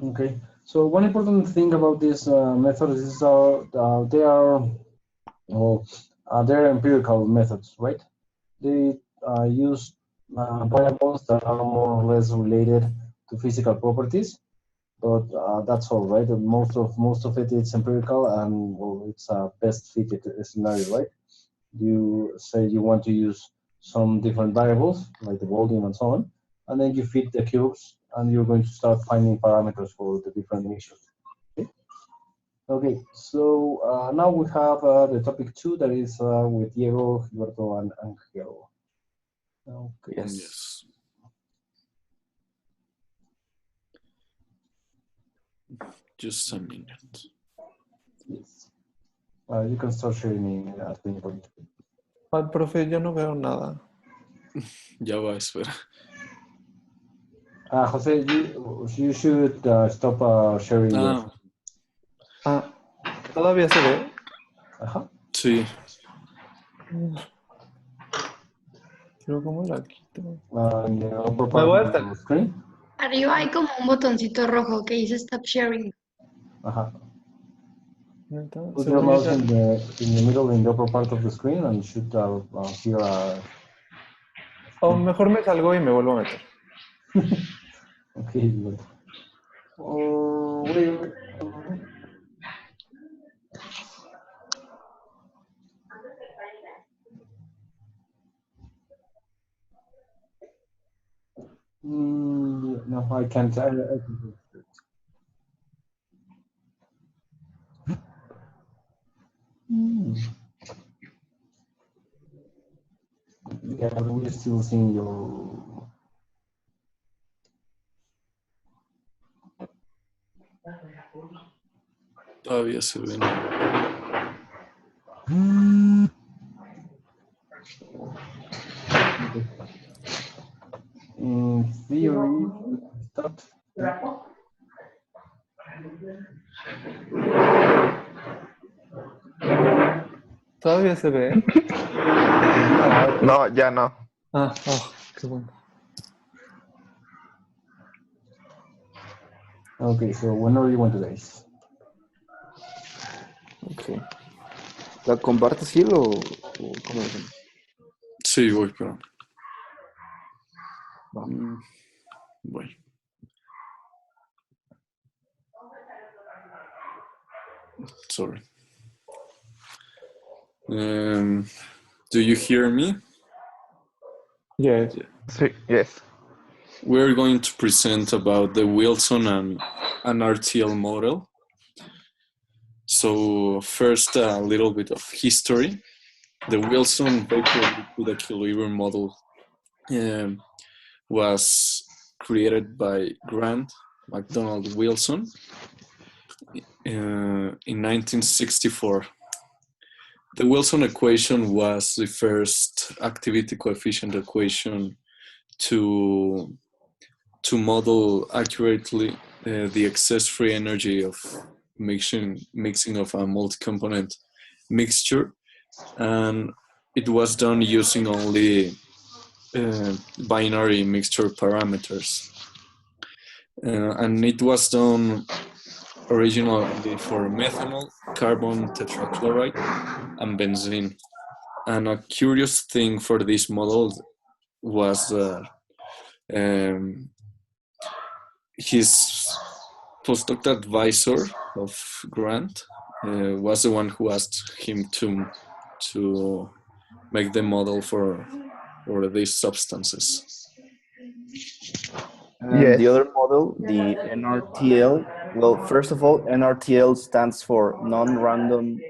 Okay, so one important thing about these methods is they're empirical methods, right? They use variables that are more or less related to physical properties, but that's all, right? And most of it is empirical, and well, it's a best fitted scenario, right? You say you want to use some different variables like the volume and so on, and then you fit the cubes, and you're going to start finding parameters for the different emissions. Okay, so now we have the topic 2 that is with Diego, Gilberto, and Angel. Okay. Yes. Just a minute. Yes. You can start sharing at any point. Ay, profe, yo no veo nada. Ya va, espera. Jose, you should stop sharing. ¿Todavía se ve? Ajá. Sí. Pero ¿cómo la quito? Me voy a estar. Screen. Arriba hay como un botoncito rojo que dice Stop Sharing. Ajá. Put your mouse in the middle, in the upper part of the screen, and should hear a... O mejor me salgo y me vuelvo a meter. Okay, good. Wait. No, I can't. I can't. Yeah, but we're still seeing your... Todavía se ven. In theory, start. ¿Todavía se ve? No, ya no. Qué bueno. Okay, so whenever you want to guys. Okay. ¿La compartes, Gil, o cómo lo hacemos? Sí, voy, pero... Voy. Sorry. Do you hear me? Yes. Yes. We're going to present about the Wilson and RTL model. So first, a little bit of history. The Wilson vector liquid equilibrium model was created by Grant McDonald Wilson in 1964. The Wilson equation was the first activity coefficient equation to model accurately the excess free energy of mixing of a multi-component mixture, and it was done using only binary mixture parameters. And it was done originally for methanol, carbon tetrachloride, and benzene. And a curious thing for this model was that his postdoc advisor of Grant was the one who asked him to make the model for these substances. And the other model, the NRTL, well, first of all, NRTL stands for non-random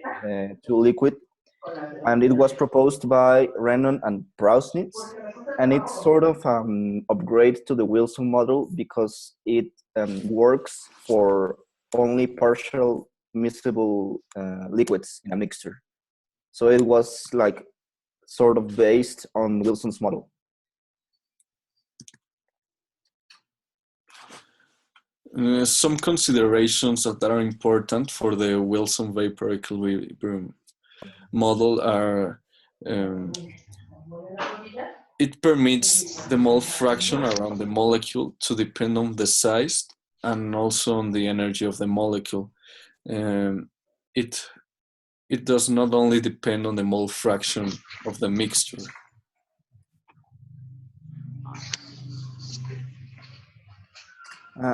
to liquid, and it was proposed by Renon and Prausnitz, and it's sort of an upgrade to the Wilson model because it works for only partial miscible liquids in a mixture. So it was like sort of based on Wilson's model. Some considerations that are important for the Wilson vapor equilibrium model are it permits the mole fraction around the molecule to depend on the size and also on the energy of the molecule. It does not only depend on the mole fraction of the mixture.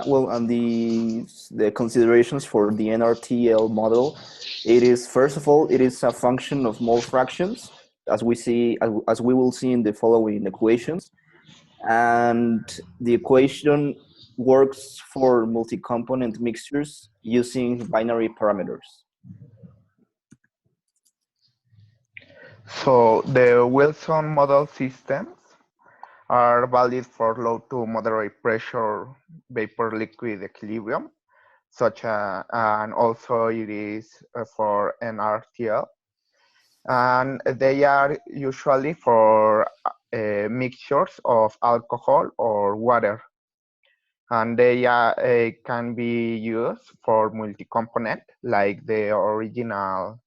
Well, and the considerations for the NRTL model, it is, first of all, it is a function of mole fractions, as we will see in the following equations, and the equation works for multi-component mixtures using binary parameters. So the Wilson model systems are valid for low to moderate pressure vapor liquid equilibrium, and also it is for NRTL. And they are usually for mixtures of alcohol or water. And they can be used for multi-component, like the original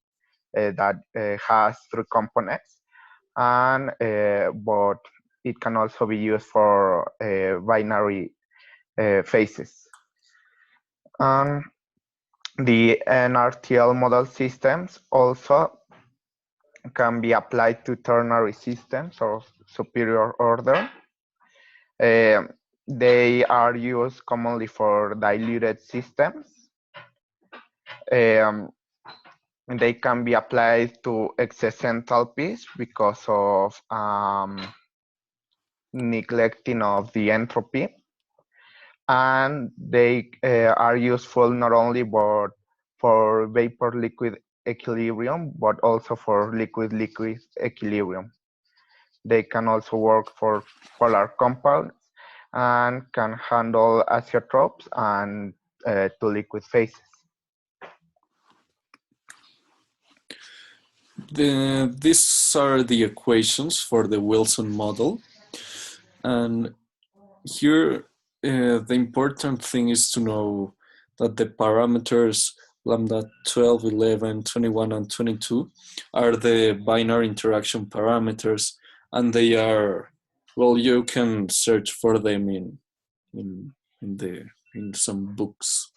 that has 3 components, and but it can also be used for binary phases. And the NRTL model systems also can be applied to ternary systems of superior order. They are used commonly for diluted systems. They can be applied to excess enthalpies because of neglecting of the entropy. And they are useful not only for vapor-liquid equilibrium, but also for liquid-liquid equilibrium. They can also work for polar compounds and can handle azeotropes and to liquid phases. These are the equations for the Wilson model. And here, the important thing is to know that the parameters lambda 12, 11, 21, and 22 are the binary interaction parameters, and they are, well, you can search for them in some books.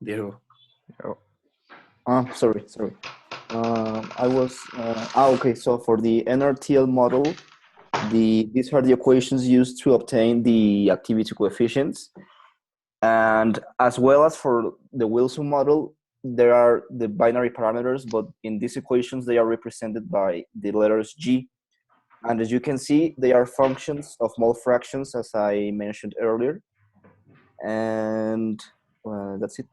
Diego. Sorry. I was, okay, so for the NRTL model, these are the equations used to obtain the activity coefficients. And as well as for the Wilson model, there are the binary parameters, but in these equations, they are represented by the letters G. And as you can see, they are functions of mole fractions, as I mentioned earlier. And that's it.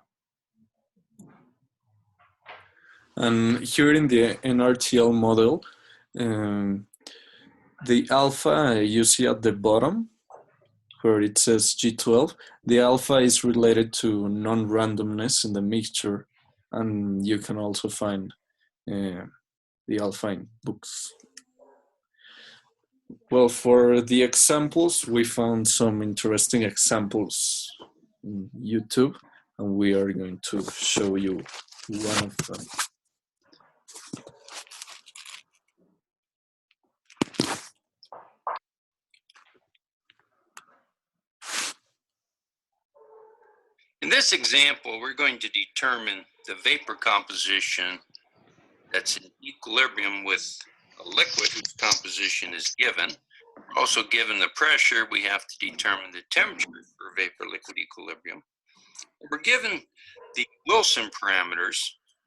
And here in the NRTL model, the alpha you see at the bottom, where it says G12, the alpha is related to non-randomness in the mixture, and you can also find the alpha in books. Well, for the examples, we found some interesting examples on YouTube, and we are going to show you one of them. In this example, we're going to determine the vapor composition that's in equilibrium with a liquid whose composition is given. Also given the pressure, we have to determine the temperature for vapor-liquid equilibrium. We're given the Wilson parameters.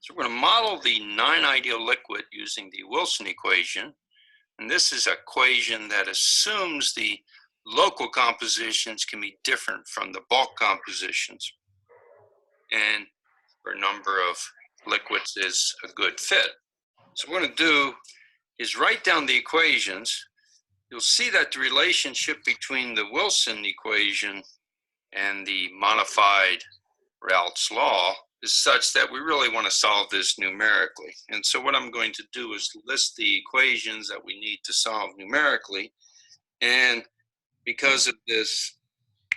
So we're going to model the non-ideal liquid using the Wilson equation. And this is an equation that assumes the local compositions can be different from the bulk compositions. And for a number of liquids is a good fit. So what we're going to do is write down the equations. You'll see that the relationship between the Wilson equation and the modified Raoult's law is such that we really want to solve this numerically. And so what I'm going to do is list the equations that we need to solve numerically. And because of this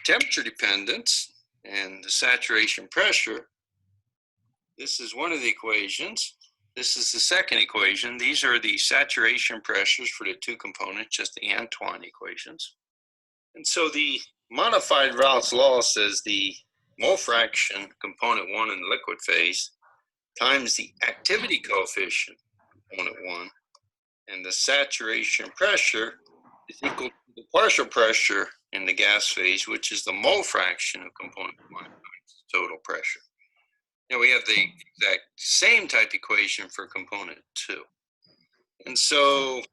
temperature dependence and the saturation pressure, this is one of the equations. This is the second equation. These are the saturation pressures for the two components, just the Antoine equations. And so the modified Raoult's law says the mole fraction, component 1 in the liquid phase, times the activity coefficient, component 1, and the saturation pressure is equal to the partial pressure in the gas phase, which is the mole fraction of component 1 times total pressure. Now we have the exact same type equation for component 2. And so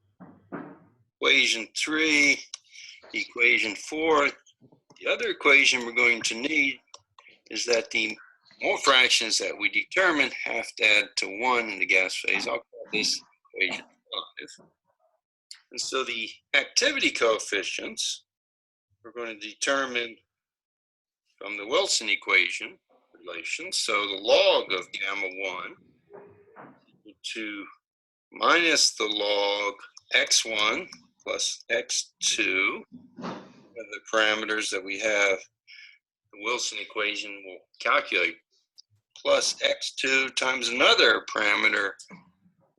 equation 3, equation 4, the other equation we're going to need is that the mole fractions that we determine have to add to 1 in the gas phase. I'll call this equation 5. And so the activity coefficients we're going to determine from the Wilson equation relation. So the log of gamma 1 equal to minus the log x1 plus x2, and the parameters that we have the Wilson equation will calculate, plus x2 times another parameter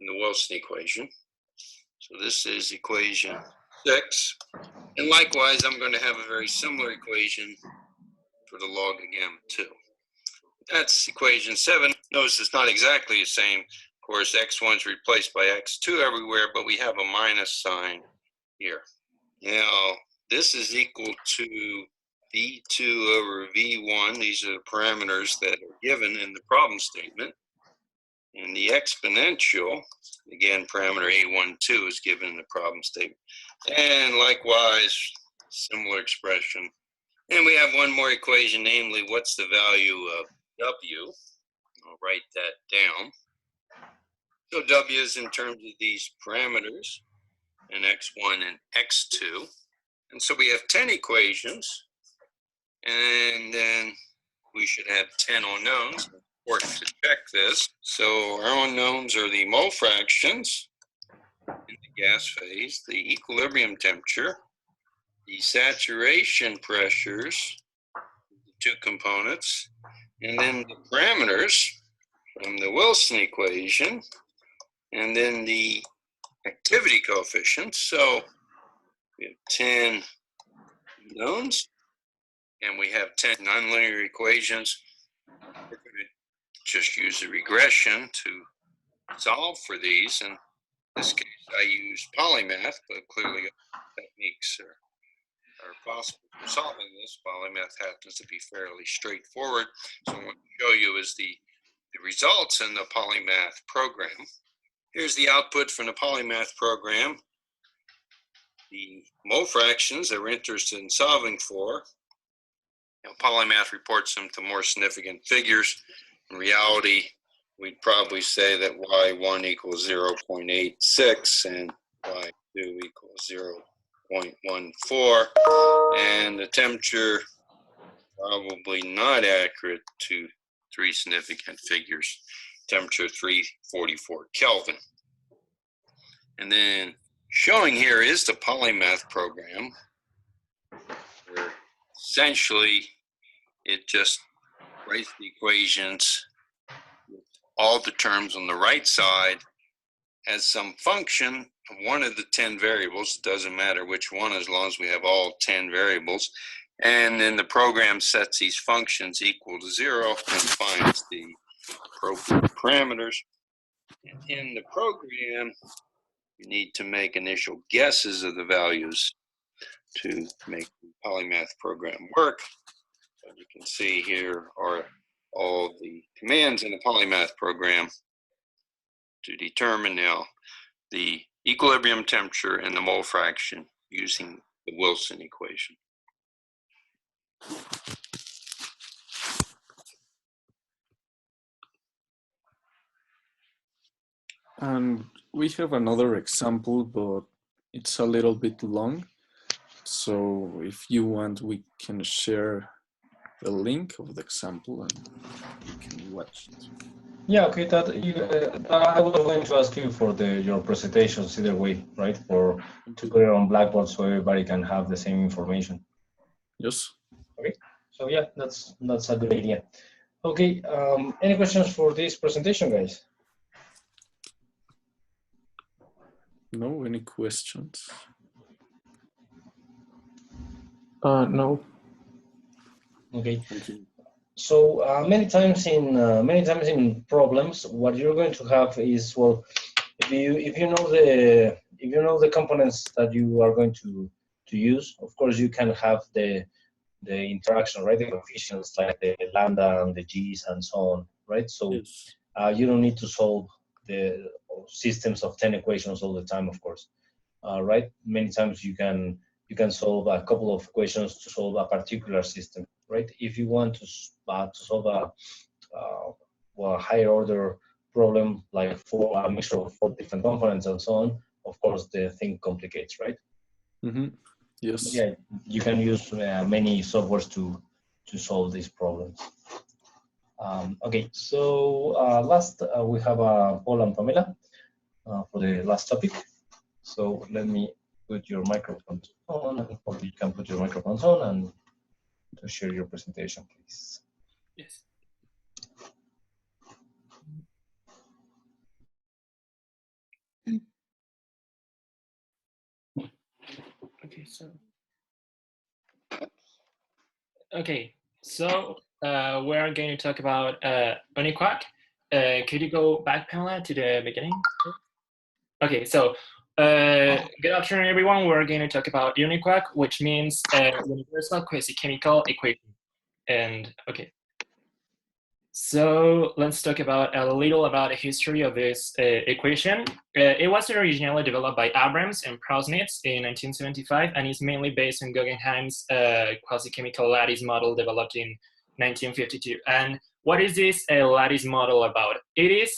in the Wilson equation. So this is equation 6. And likewise, I'm going to have a very similar equation for the log of gamma 2. That's equation 7. Notice it's not exactly the same. Of course, x1 is replaced by x2 everywhere, but we have a minus sign here. Now, this is equal to V2 over V1. These are the parameters that are given in the problem statement. And the exponential, again, parameter A12 is given in the problem statement. And likewise, similar expression. And we have one more equation, namely, what's the value of W? I'll write that down. So W is in terms of these parameters, and X1 and X2. And so we have 10 equations. And then we should have 10 unknowns. Important to check this. So our unknowns are the mole fractions in the gas phase, the equilibrium temperature, the saturation pressures, the two components, and then the parameters from the Wilson equation, and then the activity coefficients. So we have 10 unknowns. And we have 10 nonlinear equations. We're going to just use a regression to solve for these. In this case, I use polymath, but clearly techniques are possible for solving this. Polymath happens to be fairly straightforward. So what I want to show you is the results in the polymath program. Here's the output from the polymath program. The mole fractions that we're interested in solving for. Polymath reports them to more significant figures. In reality, we'd probably say that y1 equals 0.86 and y2 equals 0.14. And the temperature, probably not accurate to 3 significant figures. Temperature 344 Kelvin. And then Showing here is the polymath program, where essentially it just writes the equations with all the terms on the right side as some function of one of the 10 variables. It doesn't matter which one as long as we have all 10 variables. And then the program sets these functions equal to 0 and finds the appropriate parameters. And in the program, you need to make initial guesses of the values to make the polymath program work. So you can see here are all the commands in the polymath program to determine now the equilibrium temperature and the mole fraction using the Wilson equation. And we have another example, but it's a little bit long. So if you want, we can share the link of the example and you can watch it. Yeah, okay. I was going to ask you for your presentations either way, right? Or to put it on Blackboard so everybody can have the same information. Yes. Okay. So yeah, that's a good idea. Okay. Any questions for this presentation, guys? No, any questions? No. Okay. So many times in problems, what you're going to have is, well, if you know the components that you are going to use, of course you can have the interaction, right? The coefficients like the lambda and the g's and so on, right? So yes. You don't need to solve the systems of 10 equations all the time, of course, right? Many times you can solve a couple of equations to solve a particular system, right? If you want to solve a higher order problem, like for a mixture of 4 different components and so on, of course the thing complicates, right? Mm-hmm. Yes. But yeah, you can use many softwares to solve these problems. Okay, so last we have Paul and Pamela for the last topic. So let me put your microphones on, or you can put your microphones on and to share your presentation, please. Yes. Okay, so we're going to talk about ThermoEq. Could you go back, Pamela, to the beginning? Okay, so good afternoon, everyone. We're going to talk about ThermoEq, which means universal quasi-chemical equation. And okay, so let's talk about a little about the history of this equation. It was originally developed by Abrams and Prousnitz in 1975, and is mainly based on Guggenheim's quasi-chemical lattice model developed in 1952. And what is this lattice model about? It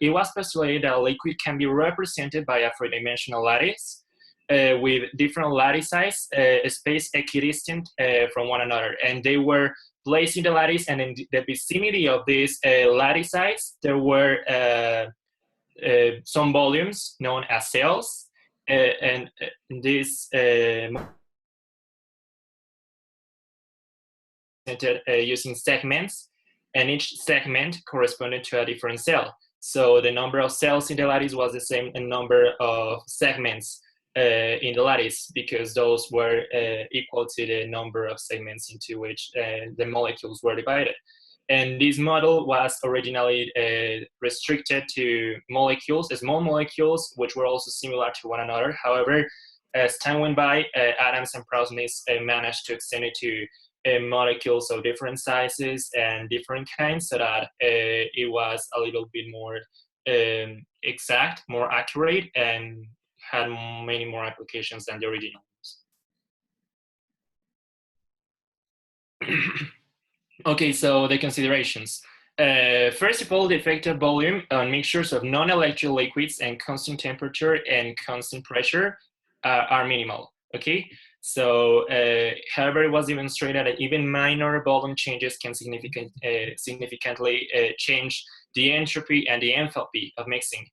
was postulated that a liquid can be represented by a three-dimensional lattice with different lattice size, space equidistant from one another, and they were placed in the lattice, and in the vicinity of this lattice size, there were some volumes known as cells, and this using segments, and each segment corresponded to a different cell. So the number of cells in the lattice was the same number of segments in the lattice, because those were equal to the number of segments into which the molecules were divided. And this model was originally restricted to molecules, small molecules, which were also similar to one another. However, as time went by, Adams and Prousnitz managed to extend it to molecules of different sizes and different kinds, so that it was a little bit more exact, more accurate, and had many more applications than the original ones. Okay, so the considerations. First of all, the effective volume on mixtures of non-electric liquids and constant temperature and constant pressure are minimal, okay? So, however, it was demonstrated that even minor volume changes can significantly change the entropy and the enthalpy of mixing.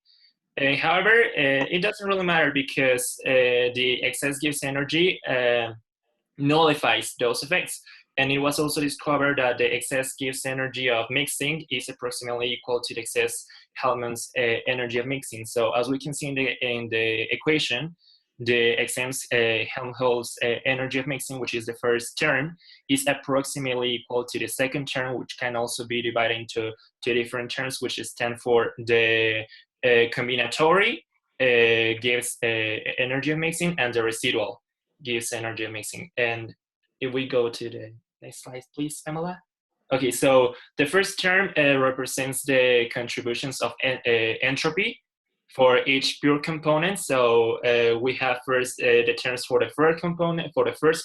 However, it doesn't really matter because the excess gives energy nullifies those effects. And it was also discovered that the excess gives energy of mixing is approximately equal to the excess Hellman's energy of mixing. So as we can see in the equation, the excess Helmholtz energy of mixing, which is the first term, is approximately equal to the second term, which can also be divided into two different terms, which is 10 for the combinatory gives energy of mixing, and the residual gives energy of mixing. And if we go to the next slide, please, Pamela. Okay, so the first term represents the contributions of entropy for each pure component. So we have first the terms for the first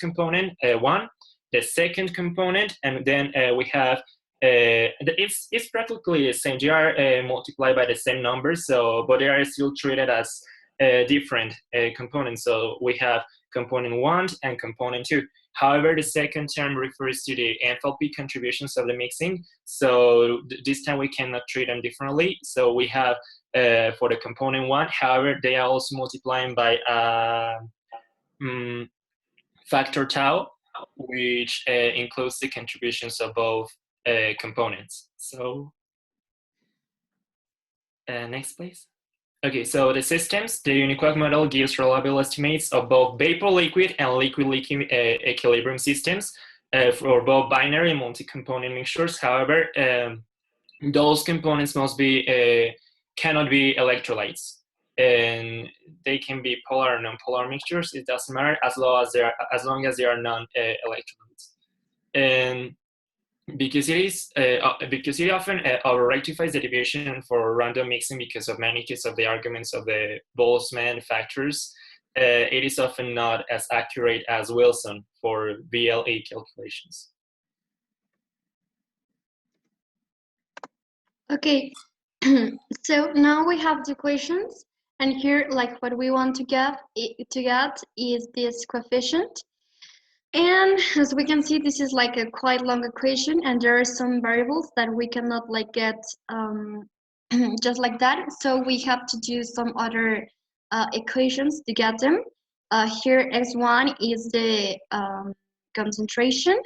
component, 1, the second component, and then we have it's practically the same. They are multiplied by the same numbers, so but they are still treated as different components. So we have component 1 and component 2. However, the second term refers to the enthalpy contributions of the mixing. So this time we cannot treat them differently. So we have for the component 1, however, they are also multiplying by factor tau, which includes the contributions of both components. So next, please. Okay, so the systems, the Uniquac model gives reliable estimates of both vapor-liquid and liquid-liquid equilibrium systems for both binary and multi-component mixtures. However, those components must be cannot be electrolytes, and they can be polar or non-polar mixtures. It doesn't matter as long as they are non-electrolytes. And because it often over-rectifies the deviation for random mixing because of many cases of the arguments of the Boltzmann factors, it is often not as accurate as Wilson for VLA calculations. Okay, so now we have the equations, and here, like, what we want to get is this coefficient. And as we can see, this is like a quite long equation, and there are some variables that we cannot like get just like that. So we have to do some other equations to get them. Here, x1 is the concentration,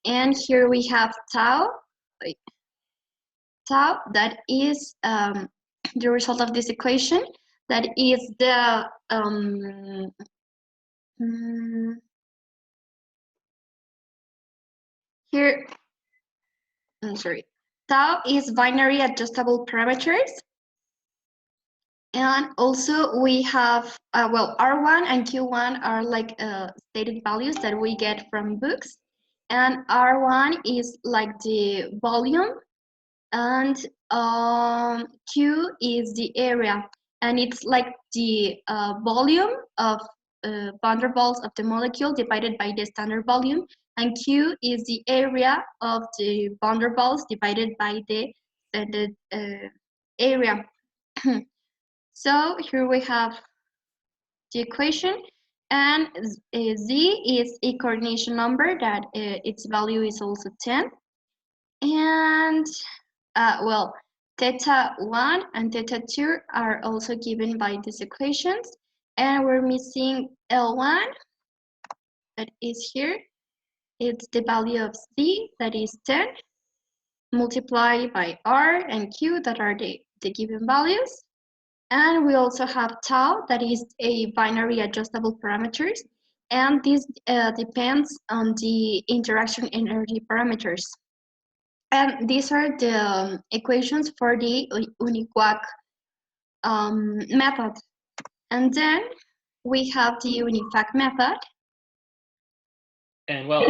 and here we have tau. Tau, that is the result of this equation. That is the here, I'm sorry, tau is binary adjustable parameters. And also we have, well, R1 and Q1 are like stated values that we get from books. And R1 is like the volume, and Q is the area. And it's like the volume of van der Waals of the molecule divided by the standard volume, and Q is the area of the van der Waals divided by the standard area. So here we have the equation, and Z is a coordination number that its value is also 10. And well, theta 1 and theta 2 are also given by these equations, and we're missing L1, that is here. It's the value of Z, that is 10, multiplied by R and Q, that are the given values. And we also have tau, that is a binary adjustable parameters, and this depends on the interaction energy parameters. And these are the equations for the Uniquac method. And then we have the UNIFAC method. And well,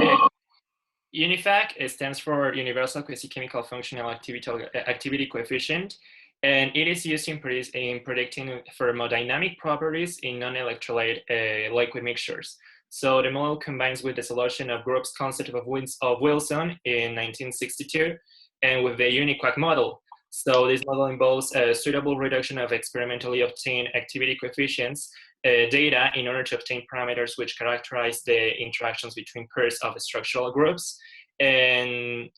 UNIFAC stands for Universal Quasi-Chemical Functional Activity Coefficient, and it is used in predicting thermodynamic properties in non-electrolyte liquid mixtures. So the model combines with the solution of Group's concept of Wilson in 1962 and with the Uniquac model. So this model involves a suitable reduction of experimentally obtained activity coefficients data in order to obtain parameters which characterize the interactions between pairs of structural groups. And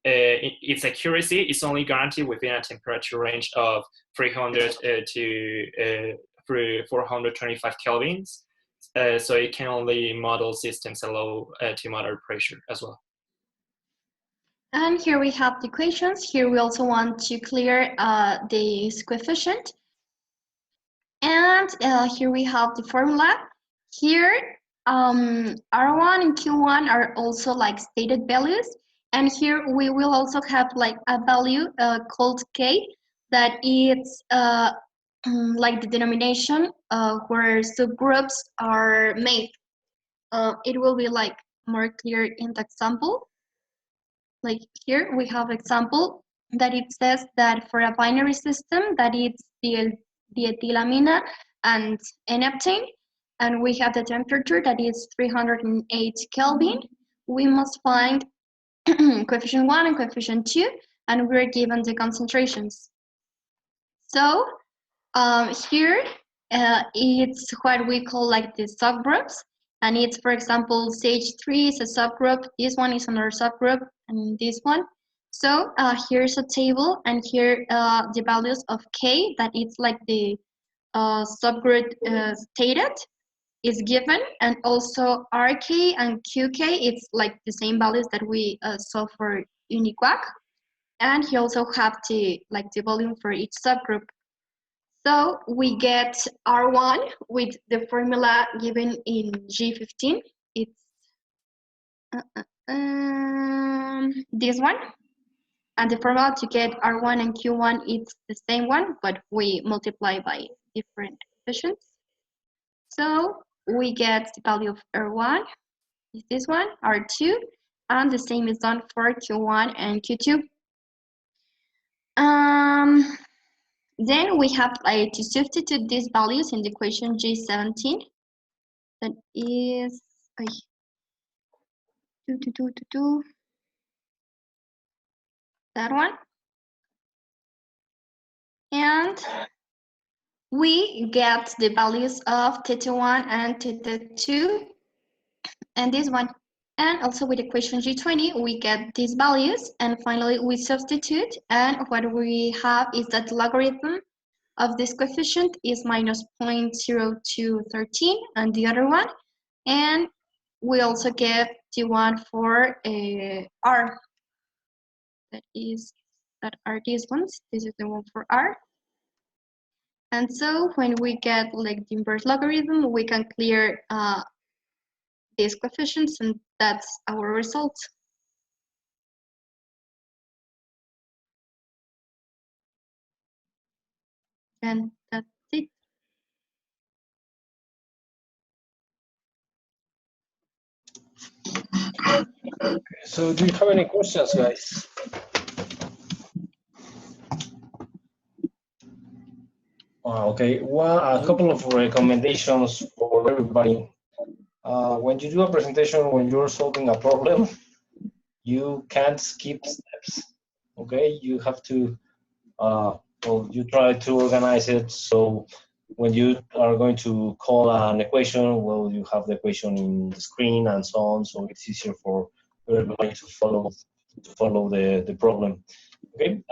its accuracy is only guaranteed within a temperature range of 300 to 425 kelvins. So it can only model systems at low to moderate pressure as well. And here we have the equations. Here we also want to clear this coefficient. And here we have the formula. Here, R1 and Q1 are also like stated values. And here we will also have like a value called K that is like the denomination where subgroups are made. It will be like more clear in the example. Like here we have example that it says that for a binary system that it's the ethylamine and N-heptane, and we have the temperature that is 308 Kelvin, we must find coefficient 1 and coefficient 2, and we're given the concentrations. So here it's what we call like the subgroups, and it's, for example, CH3 is a subgroup, this one is another subgroup, and this one. So here's a table, and here the values of K, that it's like the subgroup stated, is given, and also RK and QK, it's like the same values that we saw for 25Oct, and you also have the volume for each subgroup. So we get R1 with the formula given in G15. It's this one. And the formula to get R1 and Q1 is the same one, but we multiply by different coefficients. So we get the value of R1 is this one, R2, and the same is done for Q1 and Q2. Then we have to substitute these values in the equation G17. That is that one. And we get the values of θ1 and θ2 and this one. And also with equation G20, we get these values, and finally we substitute, and what we have is that the logarithm of this coefficient is minus 0.0213 and the other one, and we also get the one for R. That are these ones. This is the one for R. And so when we get like the inverse logarithm, we can clear these coefficients, and that's our result. And that's it. So do you have any questions, guys? Okay, well, a couple of recommendations for everybody. When you do a presentation, when you're solving a problem, you can't skip steps, okay? You have to, well, you try to organize it so when you are going to call an equation, well, you have the equation in the screen and so on, so it's easier for everybody to follow the problem. Okay.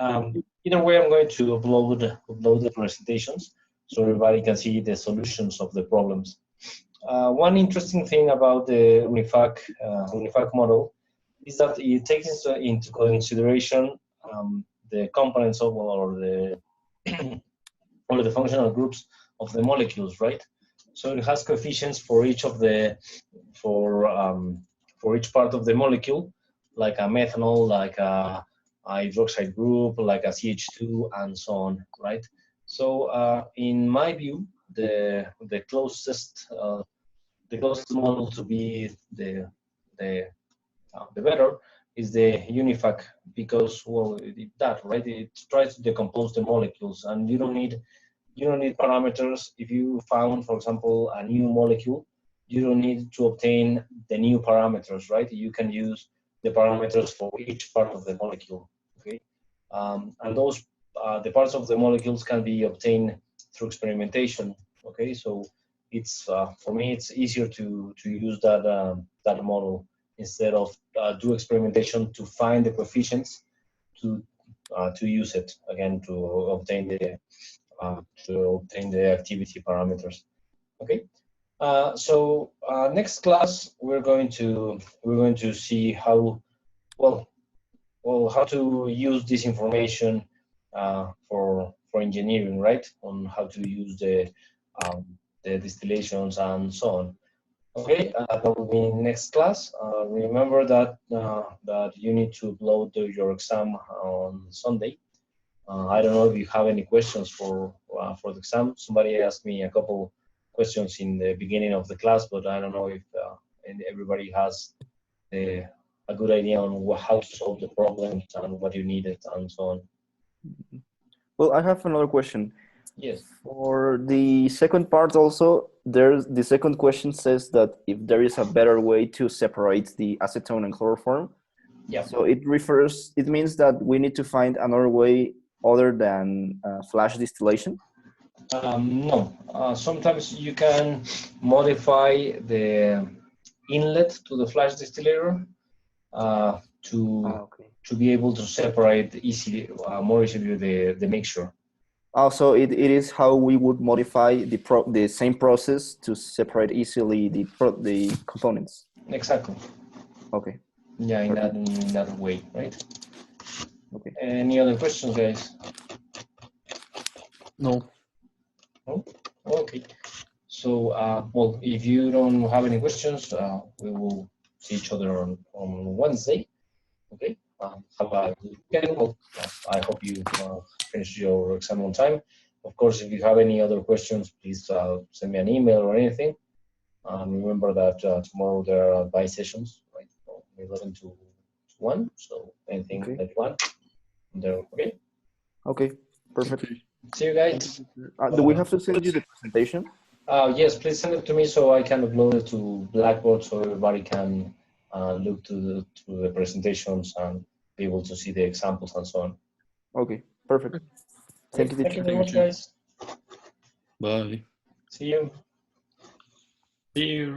Either way, I'm going to upload the presentations so everybody can see the solutions of the problems. One interesting thing about the UNIFAC model is that it takes into consideration the components of or the or the functional groups of the molecules, right? So it has coefficients for each of the for each part of the molecule, like a methanol, like a hydroxide group, like a CH2, and so on, right? So in my view, the closest model to be the better is the UNIFAC, because, well, right? It tries to decompose the molecules, and you don't need parameters. If you found, for example, a new molecule, you don't need to obtain the new parameters, right? You can use the parameters for each part of the molecule, okay? And those, the parts of the molecules can be obtained through experimentation, okay? So it's, for me, it's easier to use that model. instead of do experimentation to find the coefficients to use it again to obtain the activity parameters. Okay. So next class we're going to see how how to use this information for engineering, right? On how to use the distillations and so on. Okay, that will be next class. Remember that that you need to upload your exam on Sunday. I don't know if you have any questions for the exam. Somebody asked me a couple questions in the beginning of the class, but I don't know if everybody has a good idea on how to solve the problems and what you needed and so on. Well, I have another question. Yes. For the second part also, the second question says that if there is a better way to separate the acetone and chloroform. Yeah. So it means that we need to find another way other than flash distillation? No. Sometimes you can modify the inlet to the flash distillator to be able to separate easily, more easily the mixture. Also, it is how we would modify the same process to separate easily the components. Exactly. Okay. Yeah, in that way, right? Okay. Any other questions, guys? No. No? Okay. So, well, if you don't have any questions, we will see each other on Wednesday. Okay. Have a good weekend. Well, I hope you finish your exam on time. Of course, if you have any other questions, please send me an email or anything. Remember that tomorrow there are advice sessions, right? From 11 to 1. So anything that you want, there. Okay. Okay. Perfect. Okay. See you guys. Do we have to send you the presentation? Yes, please send it to me so I can upload it to Blackboard so everybody can look to the presentations and be able to see the examples and so on. Okay, perfect. Thank you, Thank you very much, guys. Bye. See you. See you.